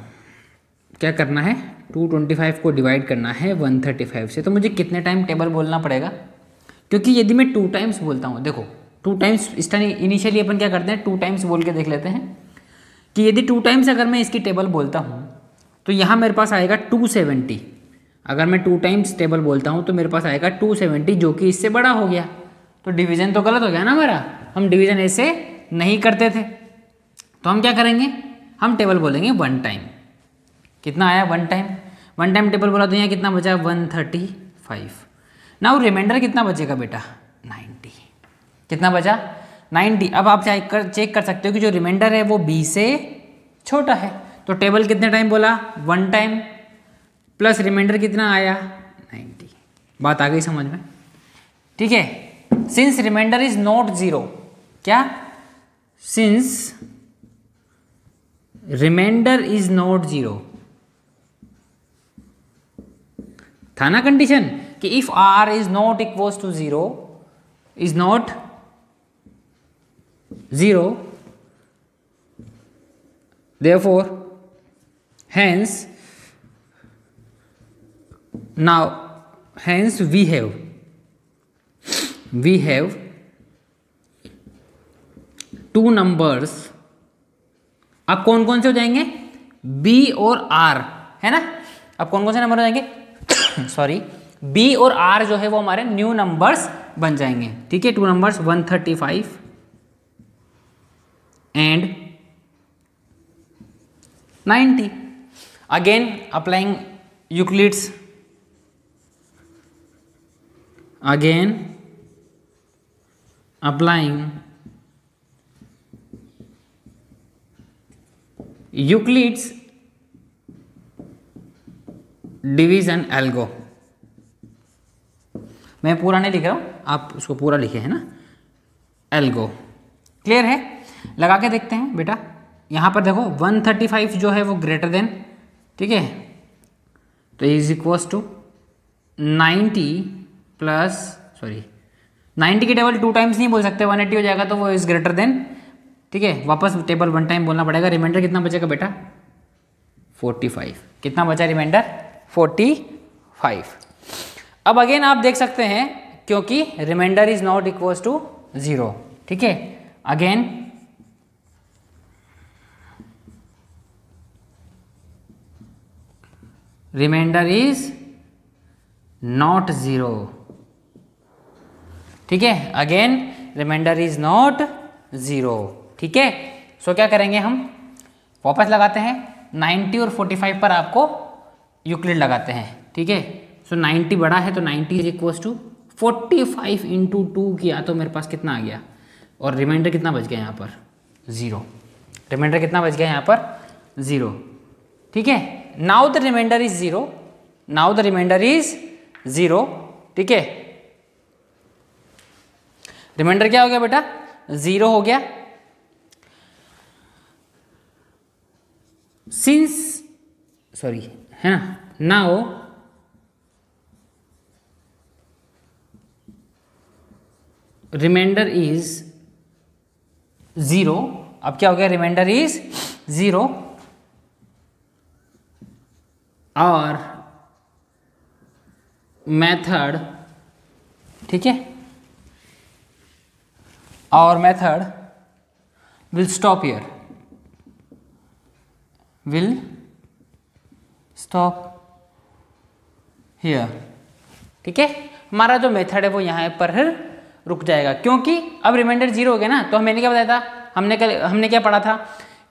Speaker 1: क्या करना है, 225 को डिवाइड करना है 135 से, तो मुझे कितने टाइम टेबल बोलना पड़ेगा? क्योंकि यदि मैं 2 टाइम्स बोलता हूँ, देखो 2 टाइम्स इस टाइम इनिशियली अपन क्या करते हैं, 2 टाइम्स बोल के देख लेते हैं कि यदि 2 टाइम्स अगर मैं इसकी टेबल बोलता हूँ तो यहाँ मेरे पास आएगा 270। अगर मैं 2 टाइम्स टेबल बोलता हूँ तो मेरे पास आएगा 270, जो कि इससे बड़ा हो गया, तो डिवीज़न तो गलत हो गया ना हमारा। हम डिवीज़न ऐसे नहीं करते थे, तो हम क्या करेंगे, हम टेबल बोलेंगे 1 टाइम। कितना आया, 1 टाइम, 1 टाइम टेबल बोला तो यहाँ कितना बचा, 135। नाउ रिमाइंडर कितना बचेगा बेटा, 90। कितना बचा, 90। अब आप चेक कर सकते हो कि जो रिमाइंडर है वो B से छोटा है, तो टेबल कितने टाइम बोला, 1 टाइम, प्लस रिमाइंडर कितना आया, 90। बात आ गई समझ में, ठीक है। सिंस रिमाइंडर इज नॉट 0, क्या, सिंस रिमाइंडर इज नॉट 0, था ना कंडीशन कि if R is not equals to 0, is not 0, therefore hence now hence we have two numbers। अब कौन कौन से हो जाएंगे, B और R, है ना। अब कौन कौन से नंबर हो जाएंगे सॉरी, B और R जो है वो हमारे न्यू नंबर्स बन जाएंगे, ठीक है। 2 numbers 135 and 90। Again applying Euclid's, again applying Euclid's division algo। मैं पूरा नहीं लिख रहा हूं, आप उसको पूरा लिखे है ना, एल्गो। क्लियर है, लगा के देखते हैं बेटा। यहां पर देखो 135 जो है वो ग्रेटर देन, ठीक है, तो is equals to 90 plus, sorry 90 की टेबल 2 टाइम्स नहीं बोल सकते, 180 हो जाएगा, तो वो इज ग्रेटर देन, ठीक है। वापस टेबल 1 टाइम बोलना पड़ेगा। रिमाइंडर कितना बचेगा बेटा, 45। कितना बचा रिमाइंडर, 45। अब अगेन आप देख सकते हैं क्योंकि remainder is not equals to 0, ठीक है। अगेन रिमाइंडर इज नॉट 0, ठीक है। अगेन रिमाइंडर इज नॉट 0, ठीक है। सो क्या करेंगे, हम वापस लगाते हैं 90 और 45 पर आपको यूक्लिड लगाते हैं, ठीक है। सो 90 बड़ा है तो 90 इज इक्वल्स टू 45 इंटू 2 किया तो मेरे पास कितना आ गया, और रिमाइंडर कितना बच गया यहाँ पर, 0। रिमाइंडर कितना बच गया यहाँ पर, 0, ठीक है। Now the remainder is 0, now the remainder is 0, ठीक है। रिमाइंडर क्या हो गया बेटा, 0 हो गया। सिंस सॉरी है ना, नाउ रिमाइंडर इज 0। अब क्या हो गया, रिमाइंडर इज 0 और मेथड, ठीक है, और method will stop here, will stop here, ठीक है। हमारा जो मेथड है वो यहाँ पर रुक जाएगा, क्योंकि अब रिमाइंडर 0 हो गया ना। तो मैंने क्या बताया था, हमने क्या पढ़ा था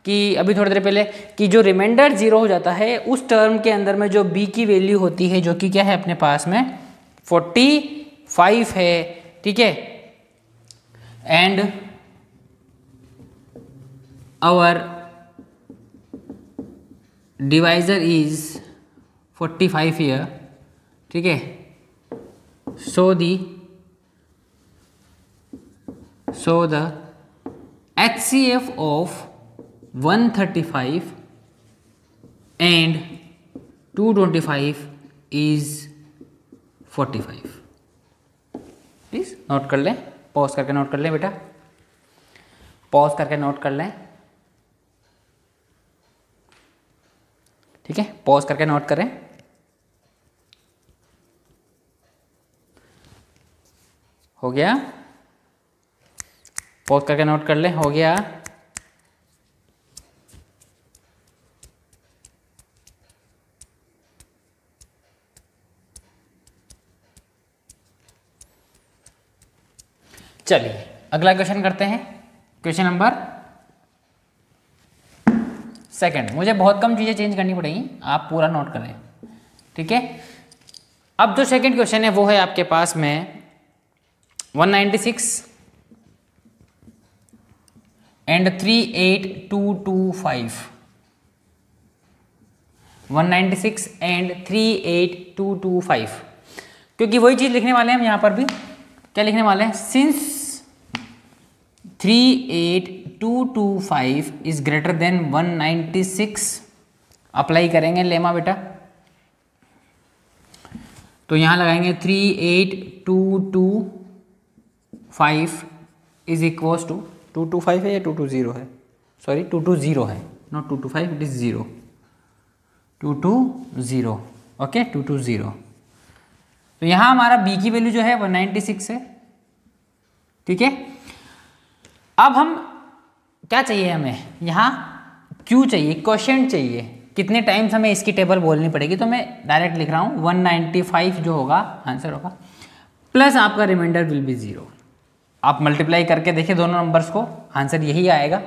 Speaker 1: कि अभी थोड़ी देर पहले, कि जो रिमाइंडर 0 हो जाता है उस टर्म के अंदर में जो b की वैल्यू होती है, जो कि क्या है अपने पास में 45 है, ठीक है, and our divisor is 45 here, ठीक है। So the HCF of 135 and 225 is 45। Please note कर लें, पॉज करके नोट कर लें बेटा, पॉज करके नोट कर लें, ठीक है, पॉज करके नोट करें। हो गया, पॉज करके नोट कर लें, हो गया। चलिए अगला क्वेश्चन करते हैं, क्वेश्चन नंबर 2। मुझे बहुत कम चीज़ें चेंज करनी पड़ेगी, आप पूरा नोट करें, ठीक है। अब जो सेकंड क्वेश्चन है वो है आपके पास में 196 एंड 38225, 196 एंड 38225, क्योंकि वही चीज़ लिखने वाले हैं हम यहाँ पर भी। क्या लिखने वाले हैं, since 38225 is greater than 196, apply करेंगे लेमा बेटा। तो यहाँ लगाएंगे 38225 इज इक्वल्स टू 225 है या 220 है, सॉरी 220 है, नॉट 225, इट इज 0, 220, ओके 220। तो यहाँ हमारा b की वैल्यू जो है 196 है, ठीक है। अब हम क्या चाहिए, हमें यहाँ q चाहिए, क्वोशिएंट चाहिए, कितने टाइम्स हमें इसकी टेबल बोलनी पड़ेगी। तो मैं डायरेक्ट लिख रहा हूँ 195 जो होगा आंसर होगा, प्लस आपका रिमाइंडर विल बी 0। आप मल्टीप्लाई करके देखिए दोनों नंबर्स को, आंसर यही आएगा।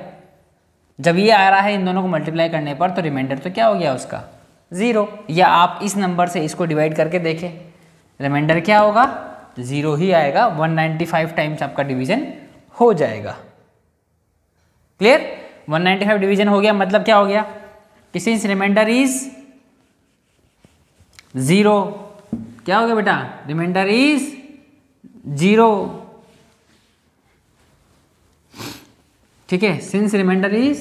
Speaker 1: जब ये आ रहा है इन दोनों को मल्टीप्लाई करने पर, तो रिमाइंडर तो क्या हो गया उसका 0। या आप इस नंबर से इसको डिवाइड करके देखें, रिमाइंडर क्या होगा 0 ही आएगा, 195 टाइम्स आपका डिवीजन हो जाएगा। क्लियर, 195 डिवीजन हो गया, मतलब क्या हो गया कि सिंस रिमाइंडर इज 0, क्या हो गया बेटा, रिमाइंडर इज 0, ठीक है। सिंस रिमाइंडर इज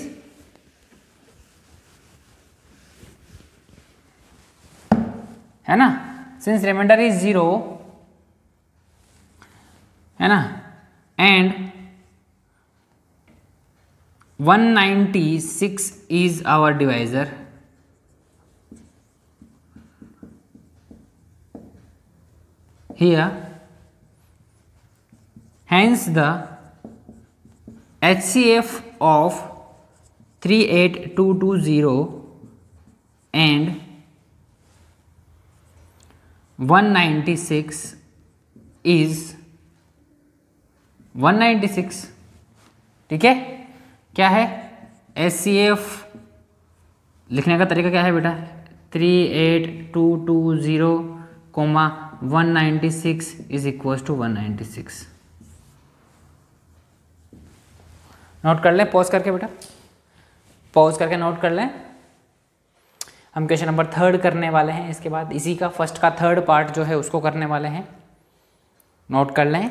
Speaker 1: है ना, सिंस रिमाइंडर इज 0 है ना, and 196 is our divisor, here hence the HCF of 38220 and 196 is 196, ठीक है। क्या है HCF लिखने का तरीका क्या है बेटा, 38220 comma 196 is equal to 196। Note कर लें, पॉज करके बेटा, पॉज करके नोट कर लें। हम क्वेश्चन नंबर 3 करने वाले हैं, इसके बाद इसी का फर्स्ट का 3rd पार्ट जो है उसको करने वाले हैं। नोट कर लें।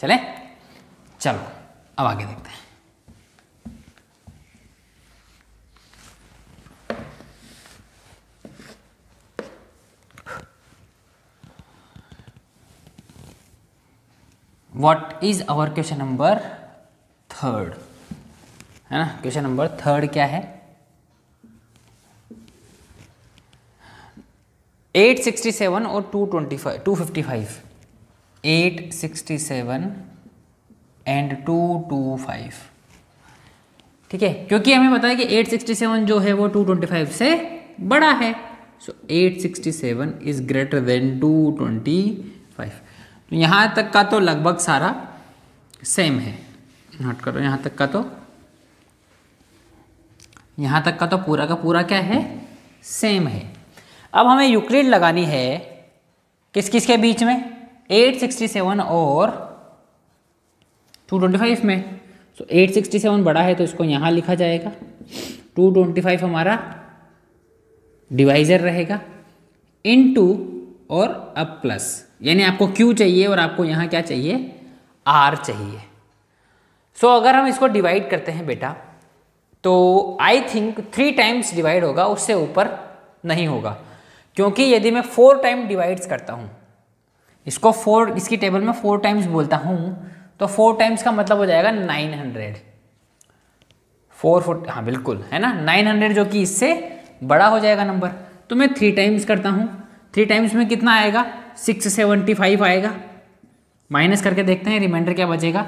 Speaker 1: चले, चलो अब आगे देखते हैं। What is our question number 3, है ना। क्वेश्चन नंबर 3 क्या है, 867 और 255, 867 एंड 225, ठीक है। क्योंकि हमें पता है कि 867 जो है वो 225 से बड़ा है, सो 867 इज ग्रेटर देन 225। तो यहाँ तक का तो लगभग सारा सेम है, नोट करो, यहाँ तक का तो पूरा का पूरा क्या है, सेम है। अब हमें यूक्लिड लगानी है किस किस के बीच में, 867 और 225 में। सो 867 बड़ा है तो इसको यहाँ लिखा जाएगा, 225 हमारा डिवाइजर रहेगा, इनटू और अब प्लस, यानी आपको Q चाहिए और आपको यहाँ क्या चाहिए, R चाहिए। सो अगर हम इसको डिवाइड करते हैं बेटा, तो आई थिंक 3 टाइम्स डिवाइड होगा, उससे ऊपर नहीं होगा। क्योंकि यदि मैं 4 टाइम डिवाइड्स करता हूँ इसको, 4 इसकी टेबल में 4 टाइम्स बोलता हूँ, तो 4 टाइम्स का मतलब हो जाएगा 900, 4 हाँ बिल्कुल, है ना, 900 जो कि इससे बड़ा हो जाएगा नंबर। तो मैं 3 टाइम्स करता हूँ, 3 टाइम्स में कितना आएगा, 675 आएगा। माइनस करके देखते हैं रिमाइंडर क्या बचेगा,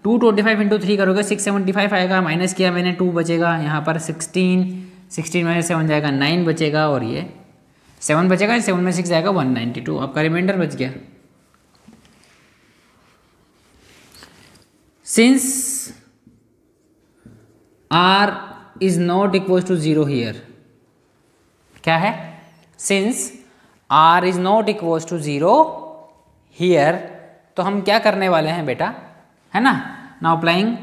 Speaker 1: 225 इंटू 3 करोगे 675 आएगा, माइनस किया मैंने 2 बचेगा, यहाँ पर 16 में 7 जाएगा 9 बचेगा, और ये 7 बचेगा, 7 में 6 जाएगा 192, आपका रिमाइंडर बच गया। Since R is not equal to 0 here, क्या है, since R is not equal to 0 here, तो हम क्या करने वाले हैं बेटा, है ना। Now applying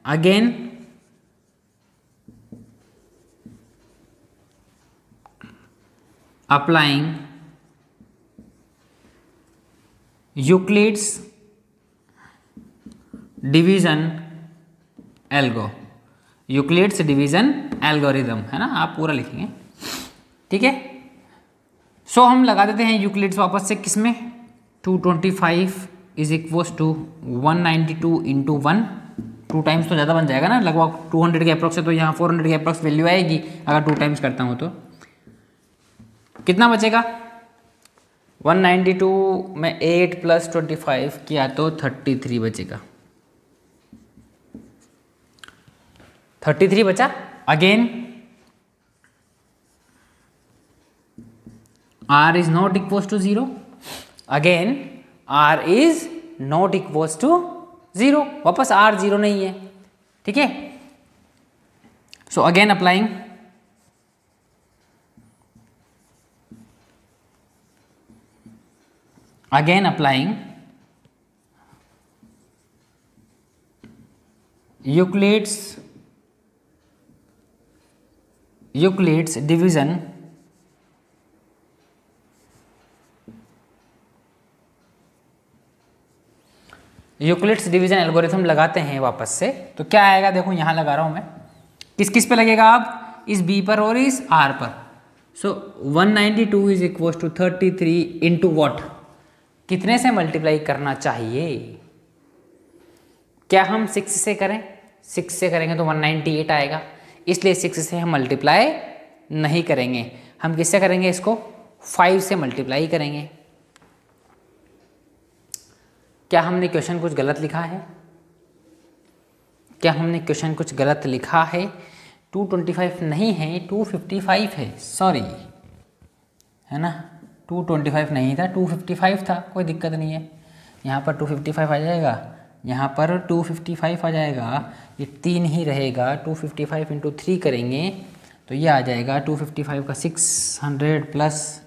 Speaker 1: again Euclid's division algorithm, है ना, आप पूरा लिखेंगे, ठीक है। सो हम लगा देते हैं यूक्लिड्स वापस से किसमें, 225 is equals to 192 into 1, 2 times तो ज़्यादा बन जाएगा ना, लगभग 200 के अप्रॉक्स है, तो यहाँ 400 के अप्रॉक्स वैल्यू आएगी अगर 2 टाइम्स करता हूँ तो। कितना बचेगा, 192 में 8 + 25 किया तो 33 बचेगा, 33 बचा। Again R is not equals to 0, again R is not equals to 0, वापस R 0 नहीं है, ठीक है। So again applying Euclid's division algorithm लगाते हैं वापस से, तो क्या आएगा, देखो यहाँ लगा रहा हूँ मैं, किस किस पे लगेगा आप, इस B पर और इस R पर। So 192 is equal to 33 into what, कितने से मल्टीप्लाई करना चाहिए, क्या हम 6 से करें, 6 से करेंगे तो 198 आएगा, इसलिए 6 से हम मल्टीप्लाई नहीं करेंगे, हम किससे करेंगे, इसको 5 से मल्टीप्लाई करेंगे। क्या हमने क्वेश्चन कुछ गलत लिखा है, 225 नहीं है, 255 है, सॉरी, है ना, 225 नहीं था, 255 था, कोई दिक्कत नहीं है। यहाँ पर 255 आ जाएगा, यहाँ पर 255 आ जाएगा, ये 3 ही रहेगा, 255 इंटू 3 करेंगे तो ये आ जाएगा 255 का 600 प्लस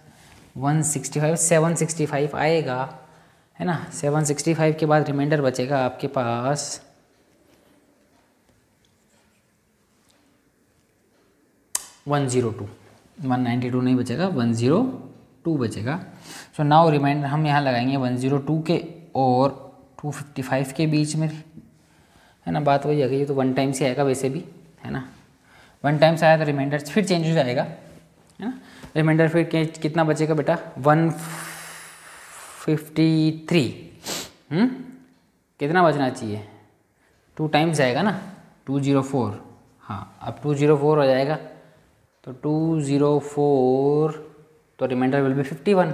Speaker 1: 165 765 आएगा, है ना। 765 के बाद रिमाइंडर बचेगा आपके पास 102, 192 नहीं बचेगा, 102 बचेगा। सो नाउ रिमाइंडर हम यहाँ लगाएंगे 102 के और 255 के बीच में, है ना, बात वही आ गई। ये तो 1 टाइम से आएगा वैसे भी, है ना, 1 टाइम से आया तो रिमाइंडर फिर चेंज हो जाएगा, है ना। रिमाइंडर फिर कितना बचेगा बेटा, 153। कितना बचना चाहिए, 2 टाइम्स जाएगा ना, 204। हाँ, अब 204 हो जाएगा, तो 204, तो रिमाइंडर विल बी 51,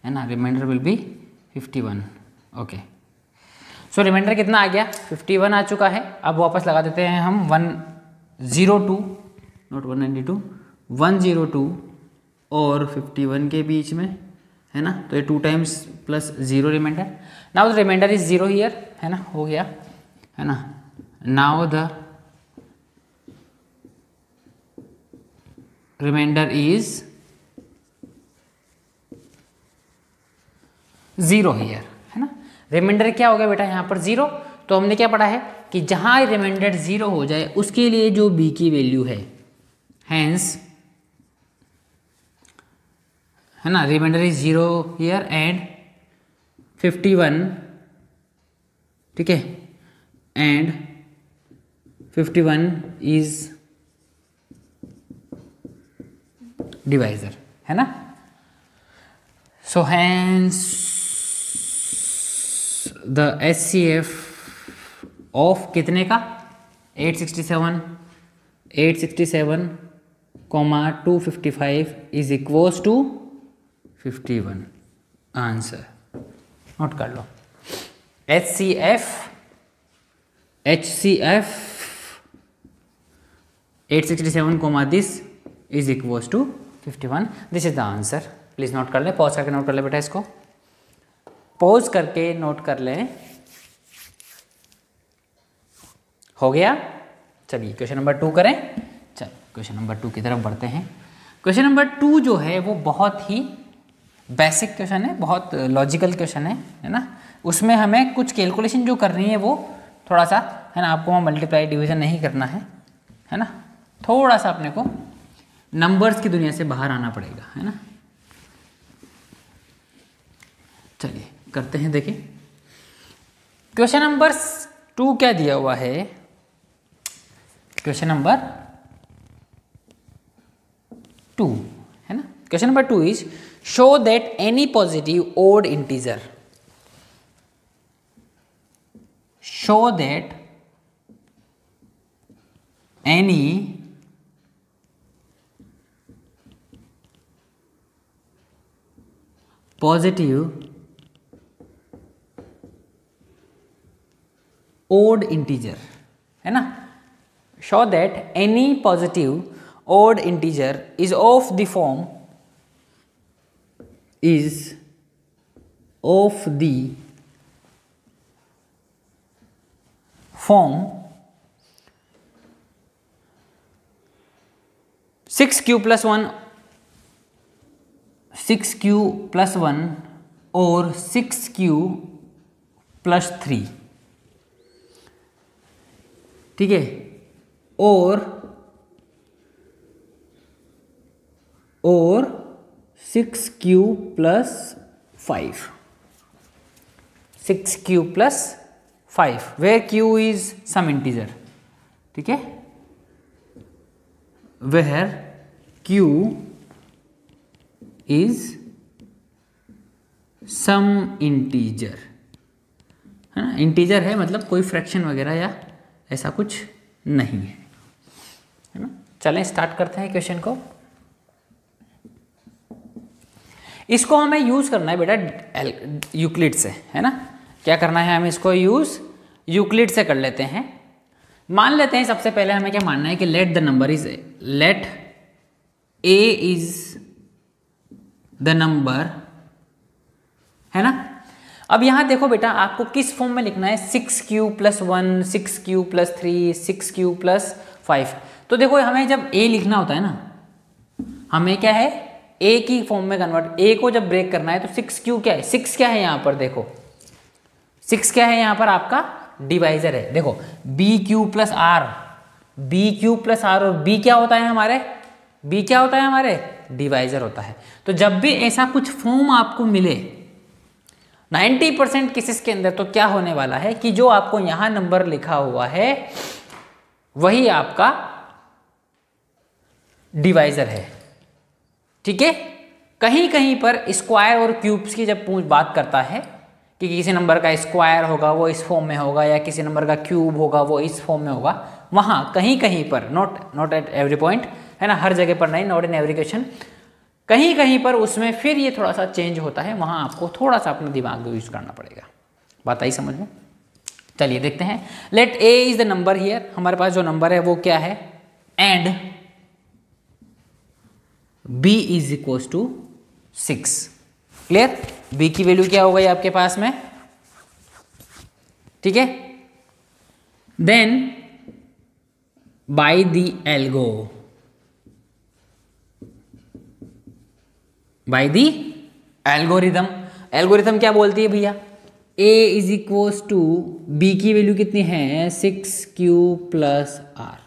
Speaker 1: है ना, remainder will be 51। Okay, so remainder कितना आ गया, 51 आ चुका है। अब वापस लगा देते हैं हम 102, नॉट 192, 102 और 51 के बीच में, है ना, तो ये 2 times plus 0 remainder. Now the remainder is 0 here, है ना, हो गया, है ना। Now the remainder is 0 here, है ना। रिमाइंडर क्या हो गया बेटा यहाँ पर 0, तो हमने क्या पढ़ा है कि जहाँ रिमाइंडर 0 हो जाए उसके लिए जो b की वैल्यू है, हैंस, है ना, रिमाइंडर इज 0 हियर एंड 51, ठीक है, एंड 51 इज डिवाइजर, है ना। So hence the HCF of कितने का, 867, 255 is equals to 51। Answer note कर लो, HCF 867, this is equals to 51, this is the answer. Please note कर ले, पॉज करके नोट कर ले बेटा, इसको पॉज करके नोट कर लें। हो गया, चलिए क्वेश्चन नंबर 2 करें। चलिए क्वेश्चन नंबर 2 की तरफ बढ़ते हैं। क्वेश्चन नंबर 2 जो है वो बहुत ही बेसिक क्वेश्चन है, बहुत लॉजिकल क्वेश्चन है ना। उसमें हमें कुछ कैलकुलेशन जो करनी है वो थोड़ा सा, है ना, आपको वहाँ मल्टीप्लाई डिवीजन नहीं करना है ना, थोड़ा सा अपने को नंबर्स की दुनिया से बाहर आना पड़ेगा, है ना। चलिए करते हैं, देखिए क्वेश्चन नंबर 2 क्या दिया हुआ है। क्वेश्चन नंबर 2, है ना, question number 2 is show that any positive odd integer, show that any positive odd integer, है ना, show that any positive odd integer is of the form 6q plus 1 और 6q plus 3, ठीक है, और 6q plus 5, 6q plus 5 where q is some integer, ठीक है, where q is some integer, है ना, इंटीजर है मतलब कोई फ्रैक्शन वगैरह या ऐसा कुछ नहीं है ना। चलें स्टार्ट करते हैं क्वेश्चन को। इसको हमें यूज करना है बेटा यूक्लिड से, है ना। क्या करना है, हमें इसको यूज यूक्लिड से कर लेते हैं। मान लेते हैं सबसे पहले हमें क्या मानना है कि let the number is, let a is the number, है ना। अब यहां देखो बेटा आपको किस फॉर्म में लिखना है, 6q plus 1, 6q plus 3, 6q plus 5। तो देखो हमें जब a लिखना होता है ना, हमें क्या है a की फॉर्म में कन्वर्ट, a को जब ब्रेक करना है तो 6q क्या है, 6 क्या है यहाँ पर, देखो 6 क्या है यहाँ पर, आपका डिवाइजर है। देखो bq plus r, bq plus r, और b क्या होता है हमारे, b क्या होता है हमारे, डिवाइजर होता है। तो जब भी ऐसा कुछ फॉर्म आपको मिले 90% केसेस के अंदर तो क्या होने वाला है कि जो आपको यहां नंबर लिखा हुआ है वही आपका डिवाइजर है। ठीक है, कहीं कहीं पर स्क्वायर और क्यूब्स की जब बात करता है कि किसी नंबर का स्क्वायर होगा वो इस फॉर्म में होगा या किसी नंबर का क्यूब होगा वो इस फॉर्म में होगा, वहाँ कहीं कहीं पर, नॉट एट एवरी पॉइंट, है ना, हर जगह पर नहीं, नॉट इन एवरी क्वेश्चन, कहीं कहीं पर उसमें फिर ये थोड़ा सा चेंज होता है, वहाँ आपको थोड़ा सा अपना दिमाग यूज करना पड़ेगा। बात आई समझ में? चलिए देखते हैं। Let a is the number here, हमारे पास जो नंबर है वो क्या है, and b is equal to 6। Clear? B की वैल्यू क्या हो गई आपके पास में? ठीक है, then by the algo, by the algorithm, algorithm क्या बोलती है भैया, a is equal to b की वैल्यू कितनी है 6q प्लस r।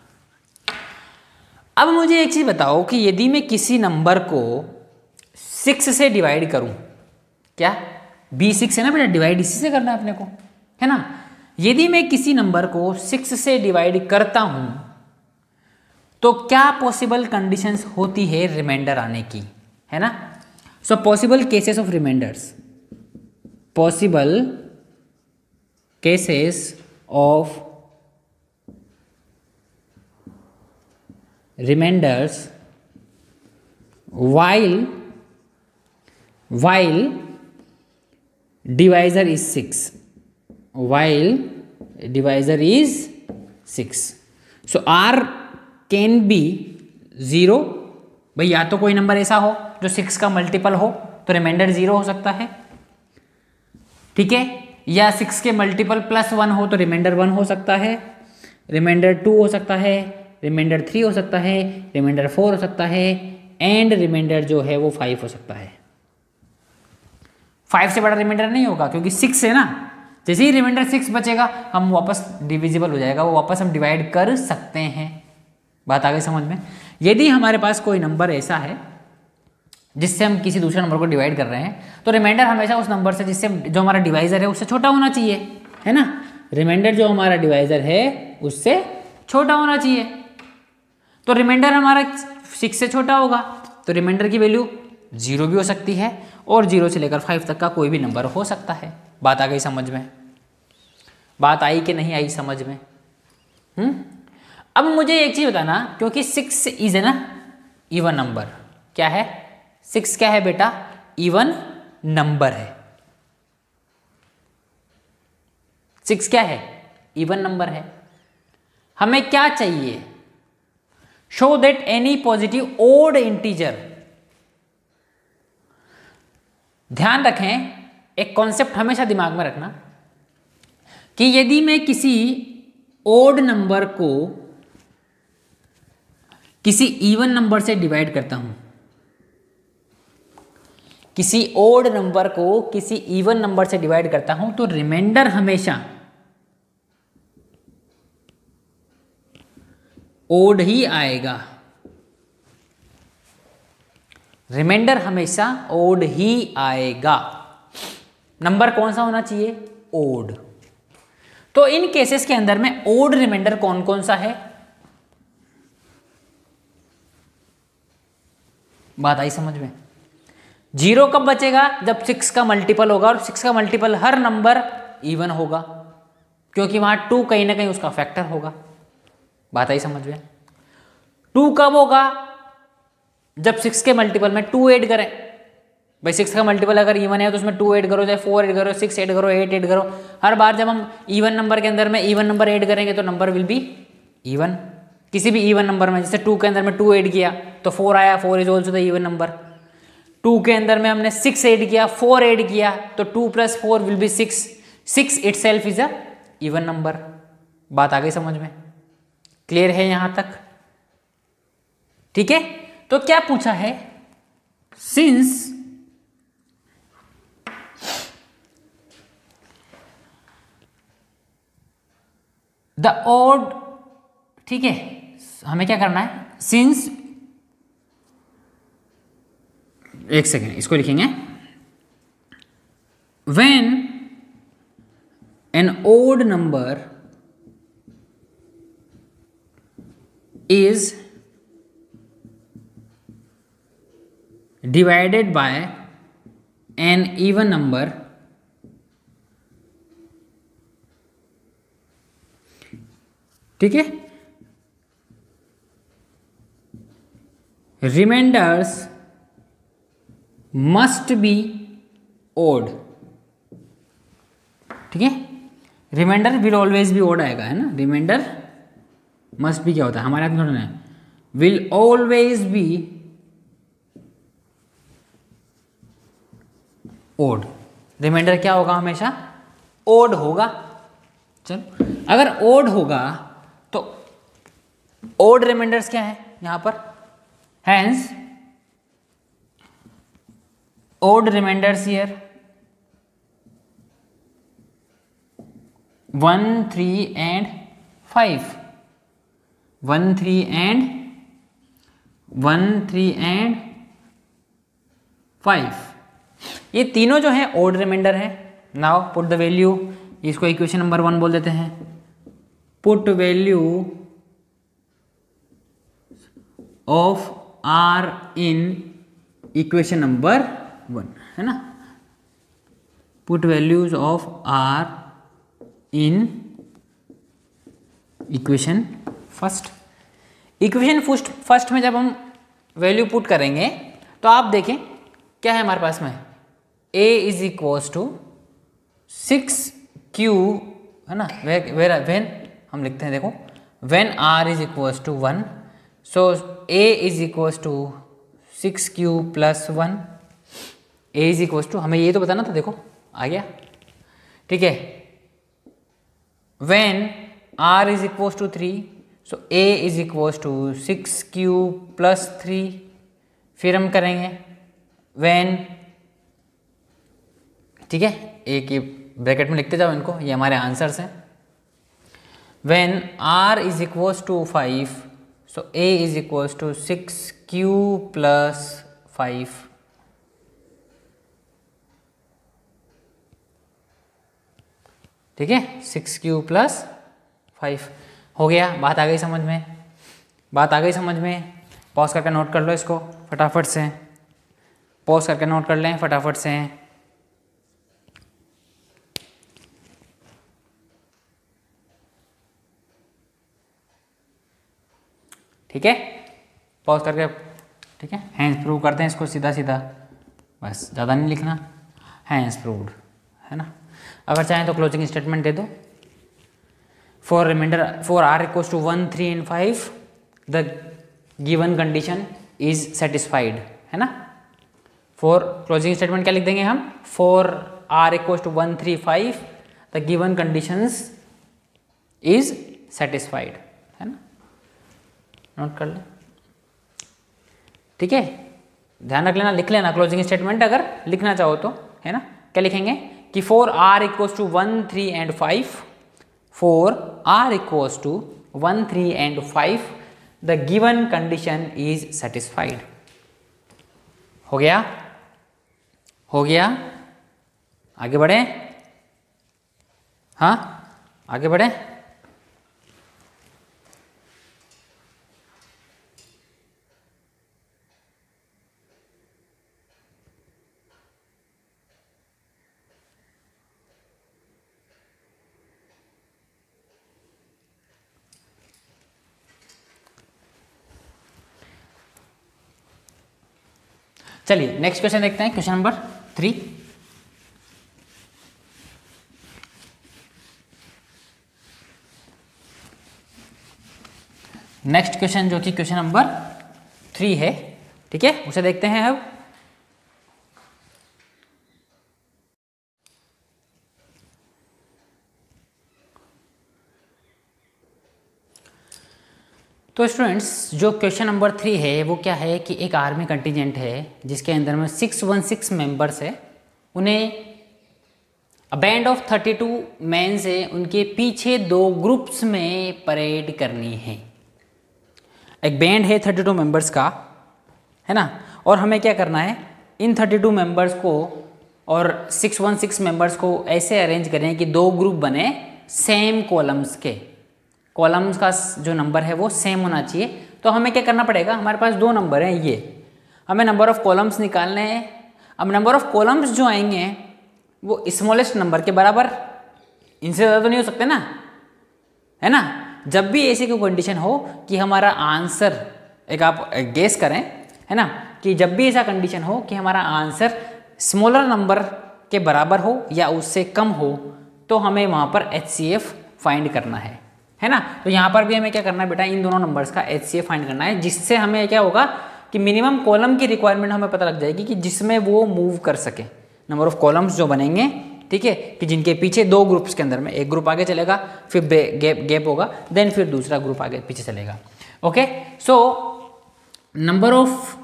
Speaker 1: अब मुझे एक चीज बताओ कि यदि मैं किसी नंबर को 6 से डिवाइड करूं, क्या b 6 है ना बेटा, डिवाइड इसी से करना है अपने को, है ना। यदि मैं किसी नंबर को 6 से डिवाइड करता हूं तो क्या पॉसिबल कंडीशंस होती है रिमाइंडर आने की, है ना। So possible cases of remainders, possible cases of remainders while divisor is 6, while divisor is 6, so r can be 0। भाई या तो कोई नंबर ऐसा हो जो 6 का मल्टीपल हो तो रिमाइंडर 0 हो सकता है, ठीक है, या 6 के मल्टीपल +1 हो तो रिमाइंडर 1 हो सकता है, रिमाइंडर 2 हो सकता है, रिमाइंडर 3 हो सकता है, रिमाइंडर 4 हो सकता है, एंड रिमाइंडर जो है वो 5 हो सकता है। 5 से बड़ा रिमाइंडर नहीं होगा क्योंकि 6 है ना, जैसे ही रिमाइंडर 6 बचेगा हम वापस डिविजिबल हो जाएगा, वो वापस हम डिवाइड कर सकते हैं। बात आ गई समझ में? यदि हमारे पास कोई नंबर ऐसा है जिससे हम किसी दूसरे नंबर को डिवाइड कर रहे हैं तो रिमाइंडर हमेशा उस नंबर से जिससे जो हमारा डिवाइजर है उससे छोटा होना चाहिए, है ना। रिमाइंडर जो हमारा डिवाइजर है उससे छोटा होना चाहिए, तो रिमाइंडर हमारा 6 से छोटा होगा तो रिमाइंडर की वैल्यू 0 भी हो सकती है और 0 से लेकर 5 तक का कोई भी नंबर हो सकता है। बात आ गई समझ में? बात आई कि नहीं आई समझ में? अब मुझे एक चीज बताना, क्योंकि 6 इज है ना इवन नंबर, क्या है 6 क्या है बेटा, इवन नंबर है। 6 क्या है, इवन नंबर है। हमें क्या चाहिए, show that any positive odd integer. ध्यान रखें, एक कॉन्सेप्ट हमेशा दिमाग में रखना कि यदि मैं किसी ओड नंबर को किसी इवन नंबर से डिवाइड करता हूं, किसी ओड नंबर को किसी इवन नंबर से डिवाइड करता हूं तो रिमाइंडर हमेशा ओड ही आएगा, रिमाइंडर हमेशा ओड ही आएगा। नंबर कौन सा होना चाहिए, ओड। तो इन केसेस के अंदर में ओड रिमाइंडर कौन कौन सा है, बात आई समझ में? 0 कब बचेगा, जब 6 का मल्टीपल होगा, और 6 का मल्टीपल हर नंबर इवन होगा क्योंकि वहां 2 कहीं ना कहीं उसका फैक्टर होगा। बात आई समझ में? 2 कब होगा, जब 6 के मल्टीपल में 2 ऐड करें। भाई 6 का मल्टीपल अगर इवन है तो उसमें 2 ऐड करो, चाहे 4 ऐड करो, 6 ऐड करो, 8 ऐड करो। हर बार जब हम इवन नंबर के अंदर में इवन नंबर ऐड करेंगे तो नंबर विल बी इवन। किसी भी इवन नंबर में, जैसे 2 के अंदर में 2 ऐड किया तो 4 आया, 4 is also the even number. 2 के अंदर में हमने 6 ऐड किया, 4 ऐड किया तो 2 + 4 will be 6। 6 itself is a even number. बात आ गई समझ में? क्लियर है यहां तक? ठीक है, तो क्या पूछा है, सिंस द ओड, ठीक है, हमें क्या करना है, सिंस, एक सेकेंड इसको लिखेंगे, when an odd number is divided by an even number, ठीक है, रिमाइंडर्स मस्ट बी ओड, ठीक है, remainder will always be odd आएगा, है ना, रिमाइंडर मस्ट बी क्या होता है हमारे हाथ में, है will always be odd, remainder क्या होगा, हमेशा ओड होगा। चलो अगर ओड होगा तो ओड रिमाइंडर्स क्या है यहां पर, hence odd remainders here 1 3 and 5, 1 3 and 5, ये तीनों जो है ओड रिमाइंडर है। नाउ पुट द वैल्यू, इसको इक्वेशन नंबर 1 बोल देते हैं, put value of r in equation number 1, है ना, put values of r in equation first. Equation first में जब हम वैल्यू पुट करेंगे तो आप देखें क्या है हमारे पास में, a is equals to 6q, है ना, वेन हम लिखते हैं, देखो when r is equals to 1, so a is equals to 6q plus 1, a is equals to, हमें ये तो बताना था, देखो आ गया, ठीक है, when r is equals to 3, so a is equals to 6q plus 3, फिर हम करेंगे वेन, ठीक है, एक ही ब्रैकेट में लिखते जाओ इनको, ये हमारे आंसर्स हैं, when r is equals to 5, so a is equals to 6q plus 5, ठीक है, 6q प्लस 5 हो गया। बात आ गई समझ में, बात आ गई समझ में, पॉज करके नोट कर लो इसको फटाफट से, पॉज करके नोट कर लें फटाफट से, ठीक है, पॉज करके, ठीक है, हैंस प्रूव करते हैं इसको सीधा सीधा, बस ज़्यादा नहीं लिखना, हैंस प्रूव्ड, है ना। अगर चाहें तो क्लोजिंग स्टेटमेंट दे दो, for remainder for r equals to 1 3 and 5 the given condition is satisfied, है ना। फॉर क्लोजिंग स्टेटमेंट क्या लिख देंगे हम, for r equals to 1 3 5 the given conditions is satisfied, है ना, नोट कर ले, ठीक है, ध्यान रख लेना, लिख लेना क्लोजिंग स्टेटमेंट अगर लिखना चाहो तो, है ना। क्या लिखेंगे कि for r equals to 1 3 and 5, for r equals to 1 3 and 5 the given condition is satisfied. हो गया, हो गया, आगे बढ़े, हाँ आगे बढ़े, चलिए नेक्स्ट क्वेश्चन देखते हैं, क्वेश्चन नंबर 3। नेक्स्ट क्वेश्चन जो कि क्वेश्चन नंबर 3 है, ठीक है, उसे देखते हैं अब। तो स्टूडेंट्स जो क्वेश्चन नंबर 3 है वो क्या है कि एक आर्मी कंटिजेंट है जिसके अंदर में 616 मेंबर्स है, उन्हें अ बैंड ऑफ 32 मैन से उनके पीछे 2 ग्रुप्स में परेड करनी है। एक बैंड है 32 मेंबर्स का, है ना, और हमें क्या करना है, इन 32 मेंबर्स को और 616 मेंबर्स को ऐसे अरेंज करें कि 2 ग्रुप बने सेम कॉलम्स के, कॉलम्स का जो नंबर है वो सेम होना चाहिए। तो हमें क्या करना पड़ेगा, हमारे पास 2 नंबर हैं, ये हमें नंबर ऑफ कॉलम्स निकालने हैं। अब नंबर ऑफ कॉलम्स जो आएंगे वो स्मॉलेस्ट नंबर के बराबर, इनसे ज़्यादा तो नहीं हो सकते ना, है ना। जब भी ऐसी कोई कंडीशन हो कि हमारा आंसर, एक आप गेस करें, है ना, कि जब भी ऐसा कंडीशन हो कि हमारा आंसर स्मॉलर नंबर के बराबर हो या उससे कम हो, तो हमें वहाँ पर HCF फाइंड करना है ना। तो यहाँ पर भी हमें क्या करना है बेटा, इन दोनों नंबर्स का HCF फाइंड करना है, जिससे हमें क्या होगा कि मिनिमम कॉलम की रिक्वायरमेंट हमें पता लग जाएगी कि जिसमें वो मूव कर सके, नंबर ऑफ कॉलम्स जो बनेंगे, ठीक है, कि जिनके पीछे 2 ग्रुप्स के अंदर में एक ग्रुप आगे चलेगा, फिर गैप होगा, देन फिर दूसरा ग्रुप आगे पीछे चलेगा। ओके, सो नंबर ऑफ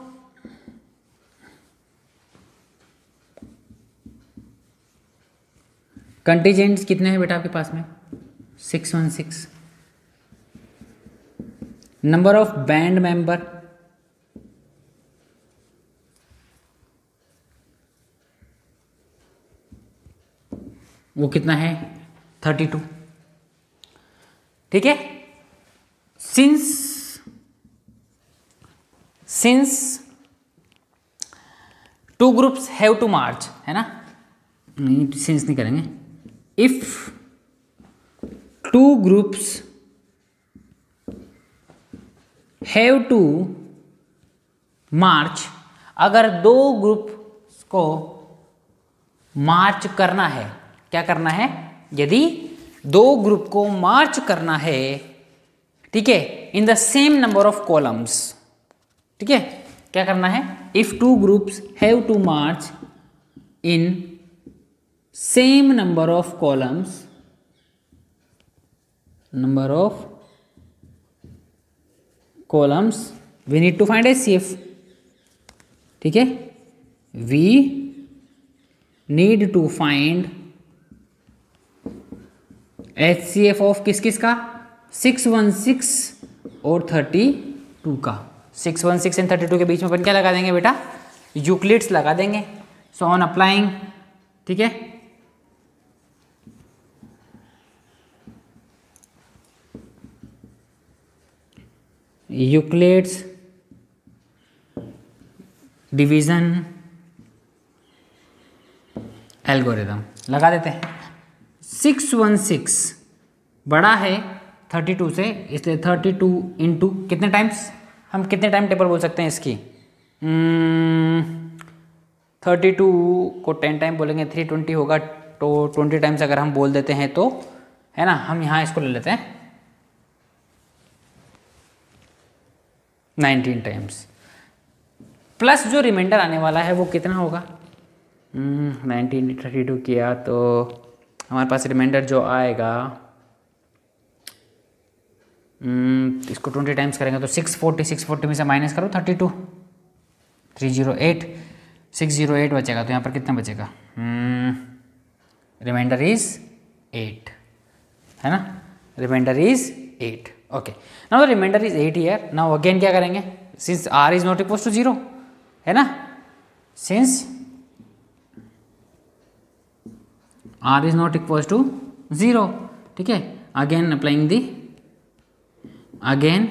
Speaker 1: कंटीजेंट्स कितने हैं बेटा आपके पास में, 616। नंबर ऑफ बैंड मेंबर, वो कितना है, 32। ठीक है, सिंस 2 ग्रुप्स हैव टू मार्च, है ना, नहीं सिंस नहीं करेंगे, इफ 2 ग्रुप्स हैव टू मार्च, अगर 2 ग्रुप को मार्च करना है, क्या करना है, यदि 2 ग्रुप को मार्च करना है, ठीक है, in the same number of columns, ठीक है, क्या करना है, if 2 groups have to march in same number of columns, number of columns, we need to find HCF, ठीक है, we need to find HCF of किस किस का, 616 और 32 का। 616 एंड 32 के बीच में अपन क्या लगा देंगे बेटा, यूक्लिड्स लगा देंगे। सो ऑन अप्लाइंग, ठीक है, यूक्लिड्स डिवीजन एल्गोरिथम लगा देते हैं। 616 बड़ा है 32 से, इसलिए 32 इंटू कितने टाइम्स, हम कितने टाइम टेबल बोल सकते हैं इसकी, 32 को 10 टाइम बोलेंगे 320 होगा, तो 20 टाइम्स अगर हम बोल देते हैं तो, है ना, हम यहाँ इसको ले लेते हैं 19 टाइम्स, प्लस जो रिमाइंडर आने वाला है वो कितना होगा, 1932 किया तो हमारे पास रिमाइंडर जो आएगा, इसको 20 टाइम्स करेंगे तो 640 में से माइनस करो 32, 608 बचेगा, तो यहाँ पर कितना बचेगा, रिमाइंडर इज 8, है ना, remainder is 8। Okay, now the remainder is 8 here. Now again क्या करेंगे, since r is not equal to 0, है ना, since r is not equal to 0, ठीक है, again applying the, again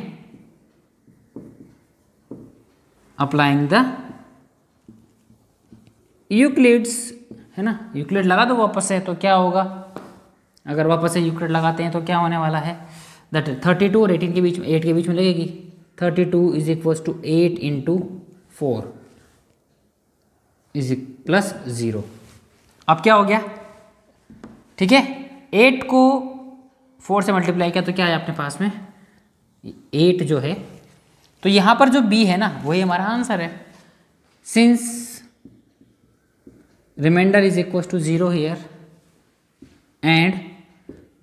Speaker 1: applying the Euclid's, है ना, यूक्लिड लगा दो वापस से, तो क्या होगा, अगर वापस से यूक्लिड लगाते हैं तो क्या होने वाला है, दैट 32 और 18 के बीच में, 8 के बीच में लगेगी, 32 is equal to 8 into 4 is plus 0। अब क्या हो गया, ठीक है, 8 को 4 से मल्टीप्लाई किया तो क्या है अपने पास में 8 जो है, तो यहाँ पर जो b है ना वही हमारा आंसर है, since remainder is equal to 0 here and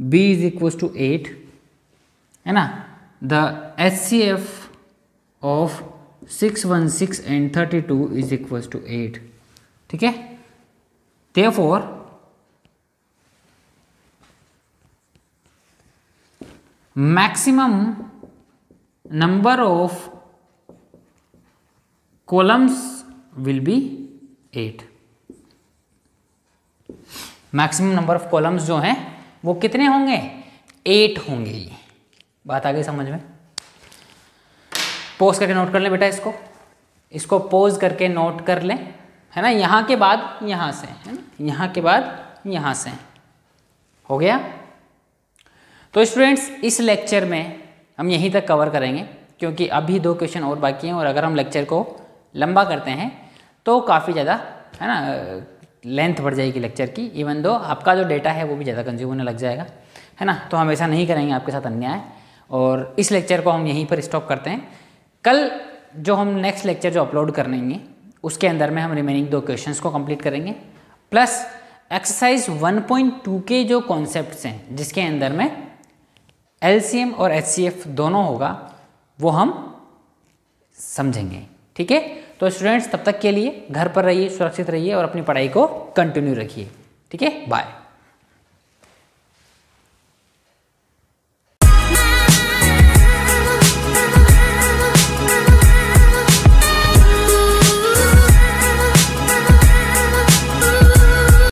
Speaker 1: b is equal to 8, है ना, the HCF of 616 and 32 is equal to 8, ठीक है, therefore maximum number of columns will be 8, maximum number of columns जो हैं वो कितने होंगे, 8 होंगे। ये बात आ गई समझ में। पॉज करके नोट कर लें बेटा, इसको पॉज करके नोट कर लें, है ना। यहाँ के बाद यहाँ से, है ना, यहाँ के बाद यहाँ से, हो गया। तो स्टूडेंट्स इस लेक्चर में हम यहीं तक कवर करेंगे, क्योंकि अभी 2 क्वेश्चन और बाकी हैं, और अगर हम लेक्चर को लंबा करते हैं तो काफ़ी ज़्यादा, है ना, लेंथ बढ़ जाएगी लेक्चर की। इवन दो आपका जो डेटा है वो भी ज़्यादा कंज्यूम होने लग जाएगा, है ना। तो हम ऐसा नहीं करेंगे आपके साथ अन्याय, और इस लेक्चर को हम यहीं पर स्टॉप करते हैं। कल जो हम नेक्स्ट लेक्चर जो अपलोड करेंगे उसके अंदर में हम रिमेनिंग 2 क्वेश्चंस को कंप्लीट करेंगे, प्लस एक्सरसाइज 1.2 के जो कॉन्सेप्ट्स हैं जिसके अंदर में LCM और HCF दोनों होगा वो हम समझेंगे। ठीक है, तो स्टूडेंट्स तब तक के लिए घर पर रहिए, सुरक्षित रहिए और अपनी पढ़ाई को कंटिन्यू रखिए। ठीक है, बाय।